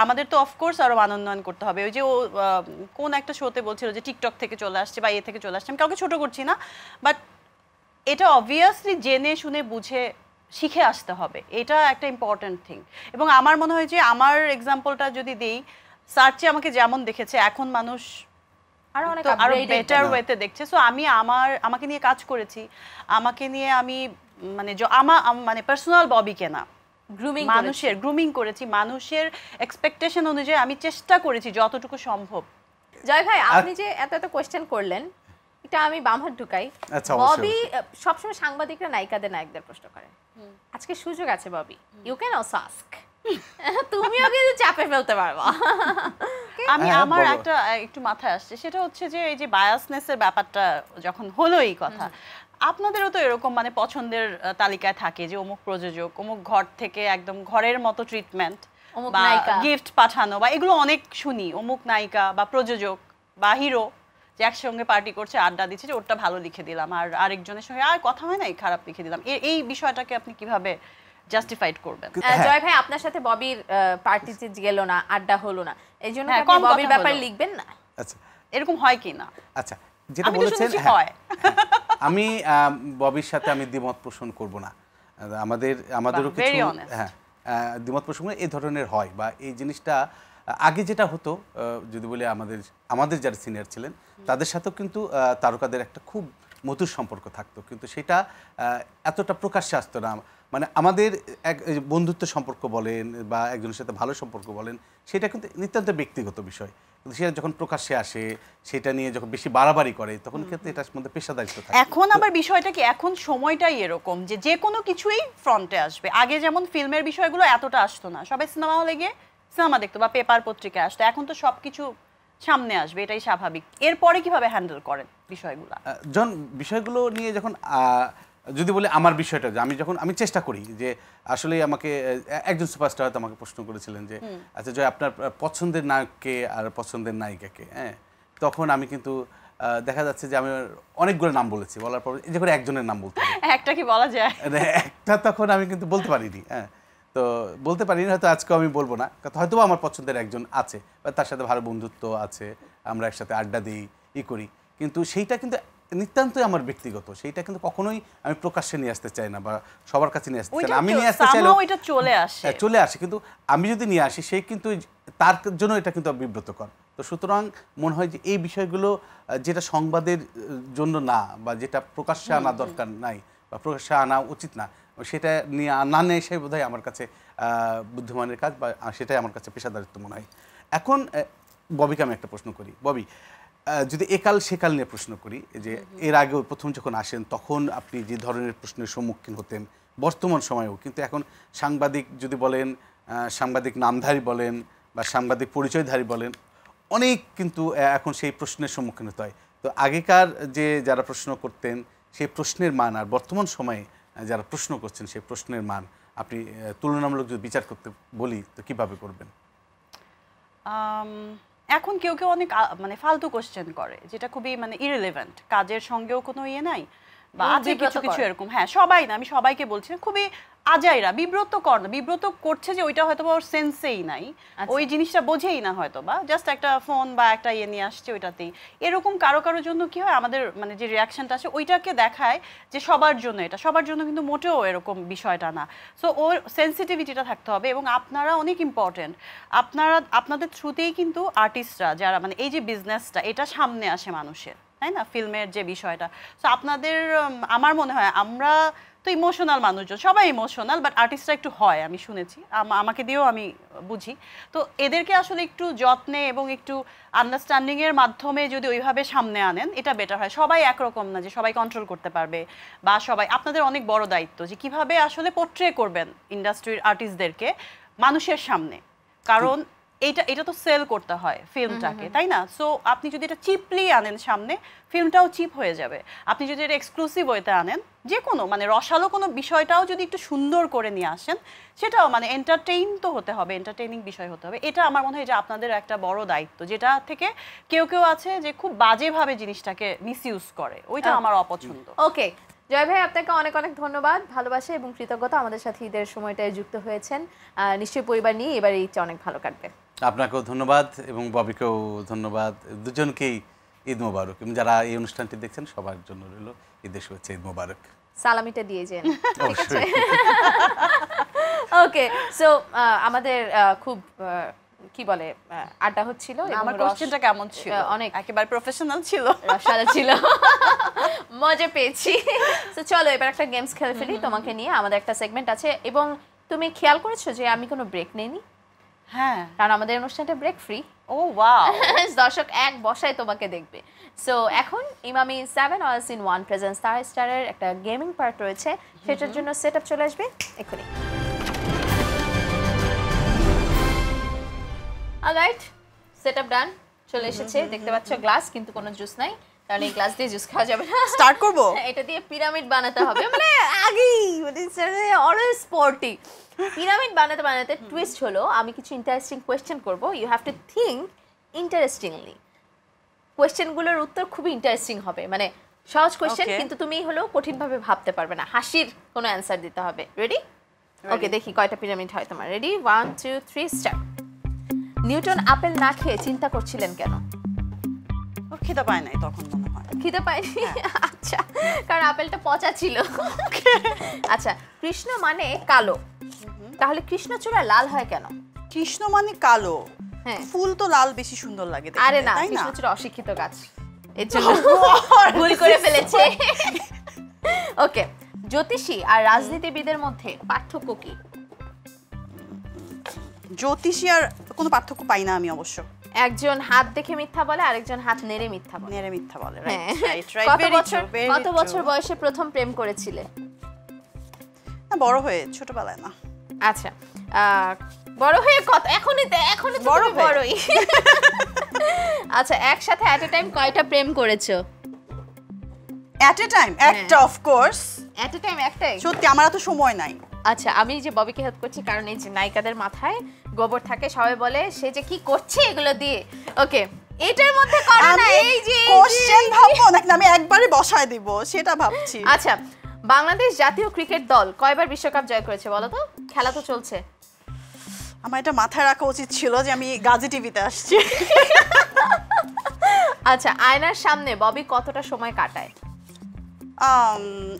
আমাদের তো অফকোর্স আরও মান উন্নয়ন করতে হবে। ওই যে ও কোন একটা শোতে বলছিল যে টিকটক থেকে চলে আসছে বা থেকে চলে আসছে, আমি কাউকে ছোটো করছি না, বাট এটা অবভিয়াসলি জেনে শুনে বুঝে শিখে আসতে হবে, এটা একটা ইম্পর্ট্যান্ট থিং। এবং আমার মনে হয় যে আমার এক্সাম্পলটা যদি দেই, সার্চে আমাকে যেমন দেখেছে এখন মানুষ আরো বেটার ওয়েতে দেখছে। সো আমাকে নিয়ে কাজ করেছি, আমাকে নিয়ে আমি মানে পার্সোনাল ববিকে না, মানুষের গ্রুমিং করেছি, মানুষের এক্সপেকটেশন অনুযায়ী আমি চেষ্টা করেছি যতটুকু সম্ভব।
জয় ভাই, আপনি যে এত কোয়েশ্চেন করলেন, এটা আমি বামহাত ঢুকাই। ববি সবসময় সাংবাদিকরা নায়িকাদের নায়কদের প্রশ্ন করে, আজকে সুযোগ আছে Bobby, you can also ask, তুমিও কিন্তু চাপে ফেলতে পারবা।
আমার একটু মাথায় আসছে, সেটা হচ্ছে যে এই যে বায়াসনেসের ব্যাপারটা যখন হলো, এই কথা আপনাদেরও তো এরকম মানে পছন্দের তালিকায় থাকে যে অমুক প্রযোজক, অমুক ঘর থেকে একদম ঘরের মতো ট্রিটমেন্ট বা গিফট পাঠানো, বা এগুলো অনেক শুনি, অমুক নায়িকা বা প্রযোজক বা হিরো যে একসঙ্গে পার্টি করছে, আড্ডা দিচ্ছে, যে ওরটা ভালো লিখে দিলাম আর আরেকজনের সঙ্গে আর কথা হয় না, খারাপ লিখে দিলাম। এই বিষয়টাকে আপনি কিভাবে জাস্টিফাইড করবেন?
জয় ভাই, আপনার সাথে ববির পার্টিতে গেল না, আড্ডা হলো না, এই জন্য আপনি ববির ব্যাপারে লিখবেন না?
আচ্ছা,
এরকম হয় কি না?
আচ্ছা, যেটা বলেছেন, আমি ববির সাথে আমি দ্বিমত পোষণ করব না। আমাদেরও কিছু দ্বিমত পোষণ এই ধরনের হয়, বা এই জিনিসটা আগে যেটা হতো, যদি বলি আমাদের যারা সিনিয়র ছিলেন তাদের সাথেও কিন্তু তারকাদের একটা খুব মধুর সম্পর্ক থাকতো, কিন্তু সেটা এতটা প্রকাশ্যে আসতো না। মানে আমাদের এক বন্ধুত্ব সম্পর্ক বলেন বা একজনের সাথে ভালো সম্পর্ক বলেন, সেটা কিন্তু নিতান্ত ব্যক্তিগত বিষয়, কিন্তু সেটা যখন প্রকাশ্যে আসে, সেটা নিয়ে যখন বেশি বাড়াবাড়ি করে, তখন কিন্তু এটার মধ্যে পেশাদারিত্ব থাকে।
এখন আবার বিষয়টা কি, এখন সময়টাই এরকম যে কোনো কিছুই ফ্রন্টে আসবে। আগে যেমন ফিল্মের বিষয়গুলো এতটা আসতো না, সবাই সিনেমা হলে গিয়ে সিনেমা দেখতো বা পেপার পত্রিকায় আসতো, এখন তো সবকিছু সামনে আসবে, এটাই স্বাভাবিক। এরপরে কিভাবে হ্যান্ডেল করেন
বিষয়গুলো নিয়ে? যখন যদি বলি আমার বিষয়টা, যে আমি চেষ্টা করি যে আসলে আমাকে একজন সুপারস্টার হয়তো আমাকে প্রশ্ন করেছিলেন যে আচ্ছা জয়, আপনার পছন্দের নায়ককে আর পছন্দের নায়িকাকে, হ্যাঁ, তখন আমি কিন্তু দেখা যাচ্ছে যে আমি অনেকগুলো নাম বলেছি, বলার পর যে করে একজনের নাম বলতে
একটা কি বলা যায়,
একটা তখন আমি কিন্তু বলতে পারিনি, হ্যাঁ, তো বলতে পারিনি, হয়তো আজকেও আমি বলবো না, হয়তো আমার পছন্দের একজন আছে বা তার সাথে ভালো বন্ধুত্ব আছে, আমরা একসাথে আড্ডা দিই করি, কিন্তু সেইটা কিন্তু নিতান্তই আমার ব্যক্তিগত, সেইটা কিন্তু কখনোই আমি প্রকাশ্যে নিয়ে আসতে চাই না বা সবার কাছে নিয়ে আসতে চাই না। আমি নিয়ে আসতে চাইলেও
এটা
চলে আসে, কিন্তু আমি যদি নিয়ে আসি সে কিন্তু তার জন্য এটা কিন্তু বিব্রতকর। তো সুতরাং মনে হয় যে এই বিষয়গুলো যেটা সংবাদের জন্য না, বা যেটা প্রকাশ্যে আনা দরকার নাই বা প্রকাশ্যে আনা উচিত না, সেটা নিয়ে না নেই, সে বোধহয় আমার কাছে বুদ্ধিমানের কাজ, বা সেটাই আমার কাছে পেশাদারিত্ব মনে হয়। এখন ববিকে আমি একটা প্রশ্ন করি, ববি, যদি একাল সেকাল নিয়ে প্রশ্ন করি, যে এর আগে প্রথম যখন আসেন তখন আপনি যে ধরনের প্রশ্নের সম্মুখীন হতেন, বর্তমান সময়েও কিন্তু এখন সাংবাদিক যদি বলেন, সাংবাদিক নামধারী বলেন বা সাংবাদিক পরিচয়ধারী বলেন, অনেক কিন্তু এখন সেই প্রশ্নের সম্মুখীন হতে হয়। তো আগেকার যে যারা প্রশ্ন করতেন সেই প্রশ্নের মান আর বর্তমান সময়ে যারা প্রশ্ন করছেন সেই প্রশ্নের মান আপনি তুলনামূলক যদি বিচার করতে বলি, তো কিভাবে করবেন?
এখন কেউ অনেক মানে ফালতু কোশ্চেন করে, যেটা খুবই মানে ইরিলেভেন্ট, কাজের সঙ্গেও কোনো ইয়ে নাই বা আছে কিছু এরকম, হ্যাঁ, সবাই না, আমি সবাইকে বলছি না, খুবই আজাইরা বিব্রতকর না, বিব্রত করছে যে ওইটা হয়তো ওর সেন্সেই নাই, ওই জিনিসটা বোঝেই না হয়তো, বা জাস্ট একটা ফোন বা একটা ইয়ে নিয়ে আসছে ওইটাতেই। এরকম কারো কারোর জন্য কি হয় আমাদের মানে যে রিয়াকশনটা আছে ওইটাকে দেখায় যে সবার জন্য এটা, সবার জন্য কিন্তু মোটেও এরকম বিষয়টা না। সো ওর সেন্সিটিভিটিটা থাকতে হবে। এবং আপনারা অনেক ইম্পর্টেন্ট, আপনাদের থ্রুতেই কিন্তু আর্টিস্টরা যারা মানে এই যে বিজনেসটা এটা সামনে আসে মানুষের, তাই না, ফিল্মের যে বিষয়টা। সো আপনাদের আমার মনে হয় আমরা তো ইমোশনাল মানুষজন, সবাই ইমোশনাল, বাট আর্টিস্টরা একটু হয়, আমি শুনেছি, আমাকে দিয়েও আমি বুঝি। তো এদেরকে আসলে একটু যত্নে এবং একটু আন্ডারস্ট্যান্ডিংয়ের মাধ্যমে যদি ওইভাবে সামনে আনেন এটা বেটার হয়। সবাই একরকম না যে সবাই কন্ট্রোল করতে পারবে, বা সবাই, আপনাদের অনেক বড় দায়িত্ব যে কিভাবে আসলে পোর্ট্রে করবেন ইন্ডাস্ট্রির আর্টিস্টদেরকে মানুষের সামনে, কারণ এটা তো সেল করতে হয় ফিল্মটাকে, তাই না? সো আপনি যদি এটা চিপলি আনেন সামনে, ফিল্মটাও চিপ হয়ে যাবে। আপনি যদি এটা এক্সক্লুসিভ ওয়েতে আনেন, যে কোনো মানে রসালো কোনো বিষয়টাও যদি একটু সুন্দর করে নিয়ে আসেন, সেটাও মানে এন্টারটেইন তো হতে হবে, এন্টারটেইনিং বিষয় হতে হবে। এটা আমার মনে হয় যে আপনাদের একটা বড় দায়িত্ব, যেটা থেকে কেউ আছে যে খুব বাজেভাবে জিনিসটাকে মিসইউজ করে, ওইটা আমার অপছন্দ।
ওকে, জয় ভাই আপনাকে অনেক অনেক ধন্যবাদ, ভালোবাসা এবং কৃতজ্ঞতা আমাদের সাথে ঈদের সময়টায় যুক্ত হয়েছেন। নিশ্চয়ই পরিবার নিয়ে এবার ঈদটা অনেক ভালো কাটবে।
আপনাকেও ধন্যবাদ এবং ববিকেও ধন্যবাদ, দুজনকেই ঈদ মোবারক। এবং যারা এই অনুষ্ঠানটি দেখছেন সবার জন্য রইল ঈদের শুভেচ্ছা, ঈদ মোবারক।
সালামিটা দিয়ে যান। ওকে, সো আমাদের খুব কি বলে আড্ডা হচ্ছিল।
আমার কোশ্চেনটা কেমন ছিল?
অনেক
একেবারে প্রফেশনাল ছিল,
রসালো ছিল, মজা পেয়েছি। তো চলো এবার একটা গেমস খেলে ফেলি তোমাকে নিয়ে। আমাদের একটা সেগমেন্ট আছে, এবং তুমি খেয়াল করেছো যে আমি কোনো ব্রেক নেইনি?
হ্যাঁ,
কারণ আমাদের অনুষ্ঠানটা ব্রেক ফ্রি।
ও ওয়াও,
দর্শক এক বসায় তোমাকে দেখবে। সো এখন Emami 7 Oils in 1 presence star স্টারের একটা গেমিং পার্ট রয়েছে, সেটার জন্য সেটআপ চলে আসবে এখনই। অলরাইট, সেটআপ ডান, চলে এসেছে। দেখতে পাচ্ছ গ্লাস, কিন্তু কোনো জুস নাই, কারণ এই গ্লাস দিয়ে জুস খাওয়া যাবে না।
স্টার্ট করব,
এটা দিয়ে পিরামিড বানাতে হবে, মানে আগেই মানে অলওয়েজ স্পোর্টি। পিরামিড বানাতে বানাতে টুইস্ট হলো আমি কিছু ইন্টারেস্টিং কোয়েশ্চেন করব, you have to think interestingly. কোয়েশ্চেনগুলোর উত্তর খুবই ইন্টারেস্টিং হবে, মানে সহজ কোয়েশ্চেন, কিন্তু তুমি হলো কঠিনভাবে ভাবতে পারবে না, হাসির কোনো অ্যান্সার দিতে হবে। রেডি? ওকে, দেখি কয়টা পিরামিড হয় তোমার। রেডি? 1 2 3 স্টার্ট। নিউটন আপেল না খেয়ে চিন্তা করছিলেন কেন?
ওর খিদে পায় নাই তখন মনে হয়।
খিদে পায়নি? আচ্ছা, কারণ আপেলটা পচা ছিল। আচ্ছা, কৃষ্ণ মানে কালো, তাহলে কৃষ্ণচূড়া লাল হয় কেন?
কৃষ্ণ মানে কালো,
হ্যাঁ,
ফুল তো লাল বেশি সুন্দর লাগে দেখতে।
আরে না, কৃষ্ণচূড়া অশিক্ষিত গাছ, এর জন্য ভুল করে ফেলেছে। ওকে, জ্যোতিষী আর রাজনীতিবিদের মধ্যে পার্থক্য কি?
জ্যোতিষী আর কোনো পার্থক্য পাই না আমি অবশ্য।
একজন হাত দেখে মিথ্যা বলে, আরেকজন হাত নেড়ে মিথ্যা বলে।
নেড়ে মিথ্যা বলে,
হ্যাঁ।
Right right.
কত বছর বয়সে প্রথম প্রেম করেছিলে?
না, বড় হয়ে, ছোটবেলায় না।
আচ্ছা, বড় হয়ে কত? এখনই তো বড়ই। আচ্ছা, একসাথে এট এ টাইম কয়টা প্রেম করেছো?
এট এ টাইম একটা, of course.
At A time একটাই?
সত্যি আমার এত সময় নাই।
আচ্ছা, আমি যে ববিকে হেল্প করছি কারণ এই যে নায়িকাদের মাথায় গোবর থাকে, সবাই বলে সে যে কি করছে এগুলো দিয়ে। ওকে, এটার মধ্যে করো না, এই যে
কোশ্চেন ভাববো নাকি আমি একবারে বসায় দিব সেটা ভাবছি।
আচ্ছা, বাংলাদেশ জাতীয় ক্রিকেট দল কয়বার বিশ্বকাপ জয় করেছে বলো তো? খেলা তো চলছে।
আমার এটা মাথায় রাখা উচিত ছিল যে আমি গাজী টিভিতে আসছি।
আচ্ছা, আয়নার সামনে ববি কতটা সময় কাটায়?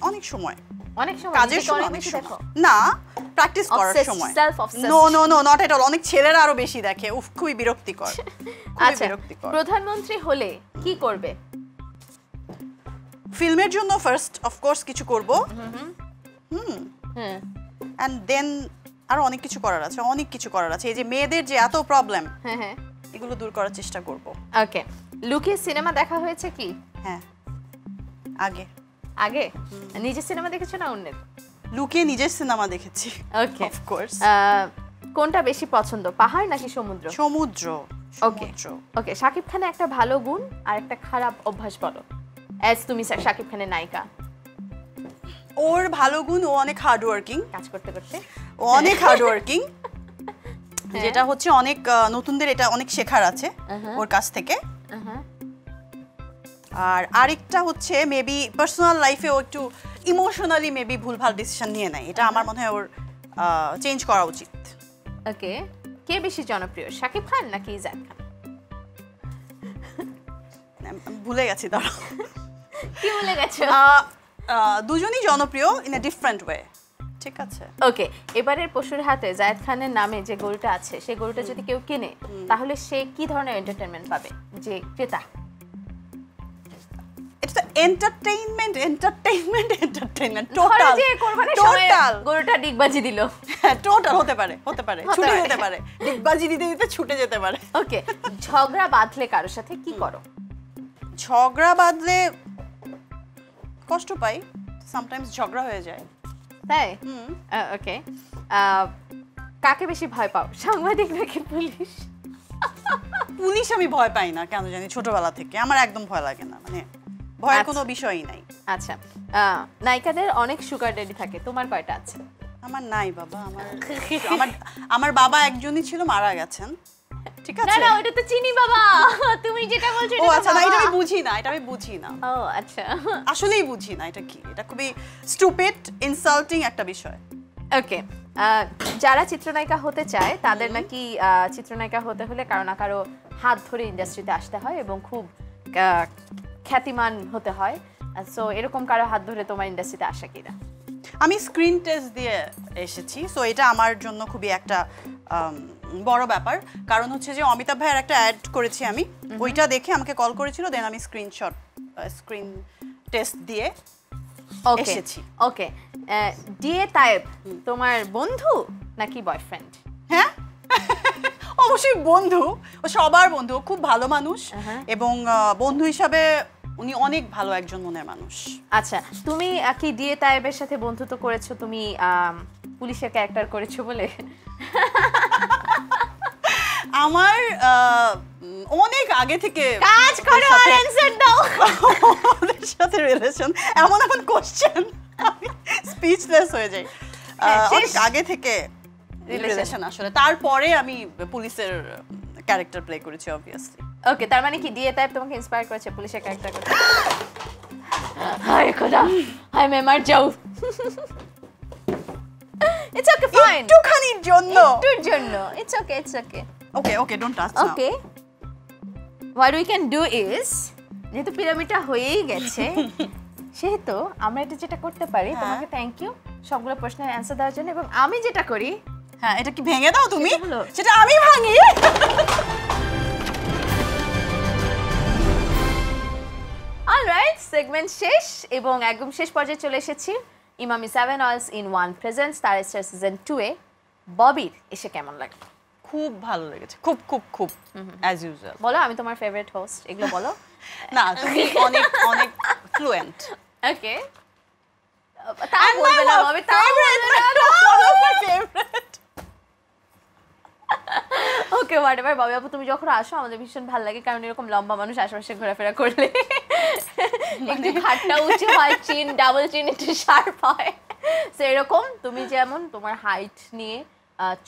অনেক সময়।
অনেক সময়?
কাজের সময় অনেক সময় না, প্র্যাকটিস করার সময়। No no no, not at all. অনেক ছেলেরা আরো বেশি দেখে, উফ, খুবই বিরক্তিকর।
আচ্ছা, প্রধানমন্ত্রী হলে কি করবে?
ফিল্মের জন্য ফার্স্ট অফ কোর্স কিছু করব, এন্ড দেন আরো অনেক কিছু করার আছে, অনেক কিছু করার আছে। এই যে মেয়েদের যে এত প্রবলেম,
হ্যাঁ,
এগুলো দূর করার চেষ্টা করব।
ওকে, লুকিয়ে সিনেমা দেখা হয়েছে কি?
হ্যাঁ, আগে
আগে। নিজের সিনেমা দেখেছো না অন্যের?
লুকিয়ে নিজের সিনেমা দেখেছি।
ওকে,
অফ কোর্স।
কোনটা বেশি পছন্দ, পাহাড় নাকি সমুদ্র?
সমুদ্র।
ওকে ওকে, শাকিব খানের একটা ভালো গুণ আর একটা খারাপ অভ্যাস বলো, অ্যাজ তুমি শাকিব খানের নায়িকা।
ওর ভালো গুণ, ও অনেক হার্ড ওয়ার্কিং,
কাজ করতে করতে
ও অনেক হার্ড ওয়ার্কিং, যেটা হচ্ছে অনেক নতুনদের এটা অনেক শেখার আছে ওর কাছ থেকে। আর আরেকটা হচ্ছে মেবি পার্সোনাল লাইফে ও একটু ইমোশনালি মেবি ভুলভাল ডিসিশন নিয়ে নেয়, এটা আমার মনে হয় ওর চেঞ্জ করা উচিত।
ওকে, কে বেশি জনপ্রিয়, শাকিব খান নাকি জায়েদ খান?
ভুলে গেছি, দাঁড়াও।
কি ভুলে গেছো?
দুজনই জনপ্রিয় ইন এ ডিফারেন্ট ওয়ে, ঠিক আছে।
ওকে, এবারের পশুর হাটে জায়েদ খানের নামে যে গরুটা আছে সেই গরুটা যদি কেউ কিনে তাহলে সে কি ধরনের এন্টারটেইনমেন্ট পাবে, যে ক্রেতা?
এটা এন্টারটেইনমেন্ট
টোটাল যে কোরবানির সময় গরুটা ডিগবাজি দিল,
টোটাল হতে পারে ছুটে যেতে পারে, ডিগবাজি দিতে দিতে ছুটে যেতে পারে।
ওকে, ঝগড়া বাঁধলে কারোর সাথে কি করো?
ঝগড়া বাঁধলে কষ্ট পাই, সামটাইমস ঝগড়া হয়ে যায়।
তাই? ওকে, কাকে বেশি ভয় পাও, সাংবাদিক নাকি পুলিশ?
পুলিশ আমি ভয় পাই না, কেন জানি ছোটবেলা থেকে আমার একদম ভয় লাগে না, মানে ভয়ের কোনো বিষয়ই নাই।
আচ্ছা, নায়িকাদের অনেক সুগার ড্যাডি থাকে, তোমার কয়টা আছে?
আমার নাই বাবা, আমার বাবা একজনই ছিল, মারা গেছেন। ঠিক আছে,
না ওটা তো চিনি বাবা, তুমি যেটা বলছো
ও আচ্ছা, না এটা আমি বুঝি না।
ও আচ্ছা,
আসলেই বুঝি না এটা কি, এটা খুবই স্টুপিড ইনসাল্টিং একটা বিষয়।
ওকে, যারা চিত্রনায়িকা হতে চায় তাদের নাকি চিত্রনায়িকা হতে হলে কারো না কারো হাত ধরে ইন্ডাস্ট্রিতে আসতে হয় এবং খুব খ্যাতিমান হতে হয়। সো এরকম কারো হাত ধরে তোমার ইন্ডাস্ট্রিতে আসা কিনা?
আমি স্ক্রিন টেস্ট দিয়ে এসেছি, সো এটা আমার জন্য খুবই একটা বড় ব্যাপার। কারণ হচ্ছে যে অমিতাভ ভাইয়ের একটা অ্যাড করেছি আমি, ওইটা দেখে আমাকে কল করেছিল, দেন আমি স্ক্রিন টেস্ট দিয়ে এসেছি।
ওকে, ডিএ তায়েব তোমার বন্ধু নাকি বয়ফ্রেন্ড?
হ্যাঁ, অবশ্যই বন্ধু, ও সবার বন্ধু, খুব ভালো মানুষ এবং বন্ধু হিসাবে উনি অনেক ভালো একজন মনের মানুষ।
আচ্ছা, তুমি কি ডিএ তায়েবের সাথে বন্ধুত্ব করেছো তুমি পুলিশের ক্যারেক্টার করেছো বলে?
আমার অনেক আগে থেকে
কাজ করো আর অ্যানসার দাও,
ওদের সাথে রিলেশন, এমন কোশ্চেন আমি স্পিচলেস হয়ে যাই। অনেক আগে থেকে রিলেশন আসলে, তারপরে আমি পুলিশের ক্যারেক্টার প্লে করেছি অবভিয়াসলি।
ওকে, তার মানে কি ডিএ তায়েব তোমাকে ইন্সপায়ার করেছে পুলিশের ক্যারেক্টার করতে? হায় খোদা, হায় মে মার যাও। It's okay, fine.
একটুখানির জন্য,
It's okay.
Okay, don't touch now.
Okay. What we can do is, যেহেতু পিরামিডটা হয়েই গেছে সেহেতু আমরা এটা যেটা করতে পারি, তোমাকে থ্যাংক ইউ সবগুলো প্রশ্নের অ্যান্সার দেওয়ার জন্য, এবং আমি যেটা করি,
হ্যাঁ এটা কি ভেঙে দাও তুমি, সেটা আমি ভাঙি।
অলরাইট, সেগমেন্ট শেষ এবং একদম শেষ পর্যায়ে চলে এসেছি। Emami 7 Oils in 1 presents star star season 2 এ ববির এসে কেমন লাগে?
খুব ভালো লেগেছে, খুব অ্যাজ ইউজুয়াল।
বলো, আমি তোমার ফেভারিট হোস্ট, এগুলো বলো।
না, তুমি অনেক ফ্লুয়েন্ট।
ওকে, তা বলবে না ববি, তা বলবে না। ওকে, হোয়াটএভার ববি আপু, তুমি যখন আসো আমাদের ভীষণ ভালো লাগে, কারণ এরকম লম্বা মানুষ আশেপাশে ঘোরাফেরা করলে একটু ঘাটটা উঁচু হয়, চিন ডাবল চিন একটু শার্প হয়। সো এরকম তুমি যেমন তোমার হাইট নিয়ে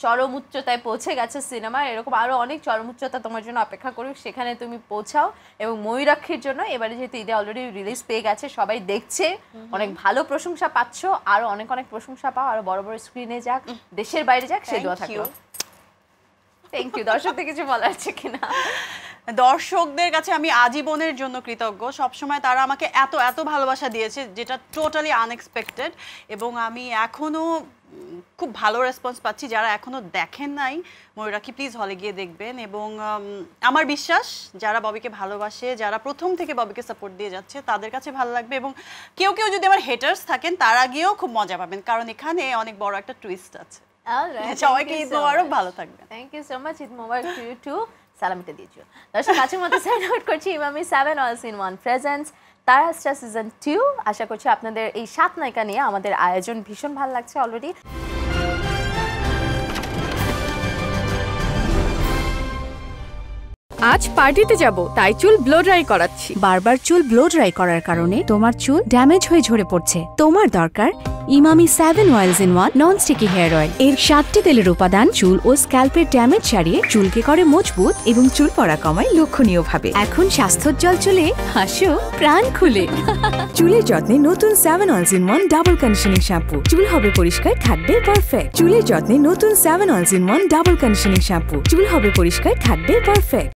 চরম উচ্চতায় পৌঁছে গেছে সিনেমা, এরকম আরো অনেক চরম উচ্চতা তোমার জন্য অপেক্ষা করুক, সেখানে তুমি পৌঁছাও। এবং ময়ূরাক্ষীর জন্য এবারে যেহেতু ঈদে অলরেডি রিলিজ পেয়ে গেছে, সবাই দেখছে, অনেক ভালো প্রশংসা পাচ্ছ, আরো অনেক প্রশংসা পাও, আরো বড় বড় স্ক্রিনে যাক, দেশের বাইরে যাক, সেই দোয়া থাকলো। Thank you. দর্শকদের কিছু বলার আছে কিনা?
দর্শকদের কাছে আমি আজীবনের জন্য কৃতজ্ঞ, সবসময় তারা আমাকে এত ভালোবাসা দিয়েছে, যেটা টোটালি আনএক্সপেক্টেড, এবং আমি এখনো খুব ভালো রেসপন্স পাচ্ছি। যারা এখনো দেখেন নাই ময়ূরাক্ষী, প্লিজ হলে গিয়ে দেখবেন। এবং আমার বিশ্বাস যারা ববিকে ভালোবাসে, যারা প্রথম থেকে ববিকে সাপোর্ট দিয়ে যাচ্ছে, তাদের কাছে ভালো লাগবে। এবং কেউ যদি আমার হেটার্স থাকেন, তারা গিয়েও খুব মজা পাবেন, কারণ এখানে অনেক বড় একটা টুইস্ট আছে। সবাইকে ঈদ মোবারক, ভালো থাকবেন।
Thank you so much, Eid মোবারক টু ইউ টু। সালামিটা দিয়েছো। দর্শক আজকের মতো সাইন আউট করছি Emami 7 Oils in 1 presents Tara star season 2। আশা করছি আপনাদের এই 7 নায়িকা নিয়ে আমাদের আয়োজন ভীষণ ভালো লাগছে অলরেডি।
আজ পার্টিতে যাব, তাই চুল ব্লো ড্রাই করাচ্ছি।
বারবার চুল ব্লো ড্রাই করার কারণে তোমার চুল ড্যামেজ হয়ে ঝরে পড়ছে। তোমার দরকার Emami 7 oils in 1 non sticky hair oil. এর 7টি তেলের উপাদান চুল ও স্ক্যাল্পের ড্যামেজ সারিয়ে চুলকে করে মজবুত এবং চুল পড়া কমায় লক্ষণীয়ভাবে। এখন স্বাস্থ্যোজ্জ্বল চুলে হাসো প্রাণ খুলে। চুলের যত্নে নতুন 7 oils in 1 double conditioning shampoo. চুল হবে পরিষ্কার, থাকবে পারফেক্ট। চুলের যত্নে নতুন 7 oils in 1 double conditioning shampoo. চুল হবে পরিষ্কার, থাকবে পারফেক্ট।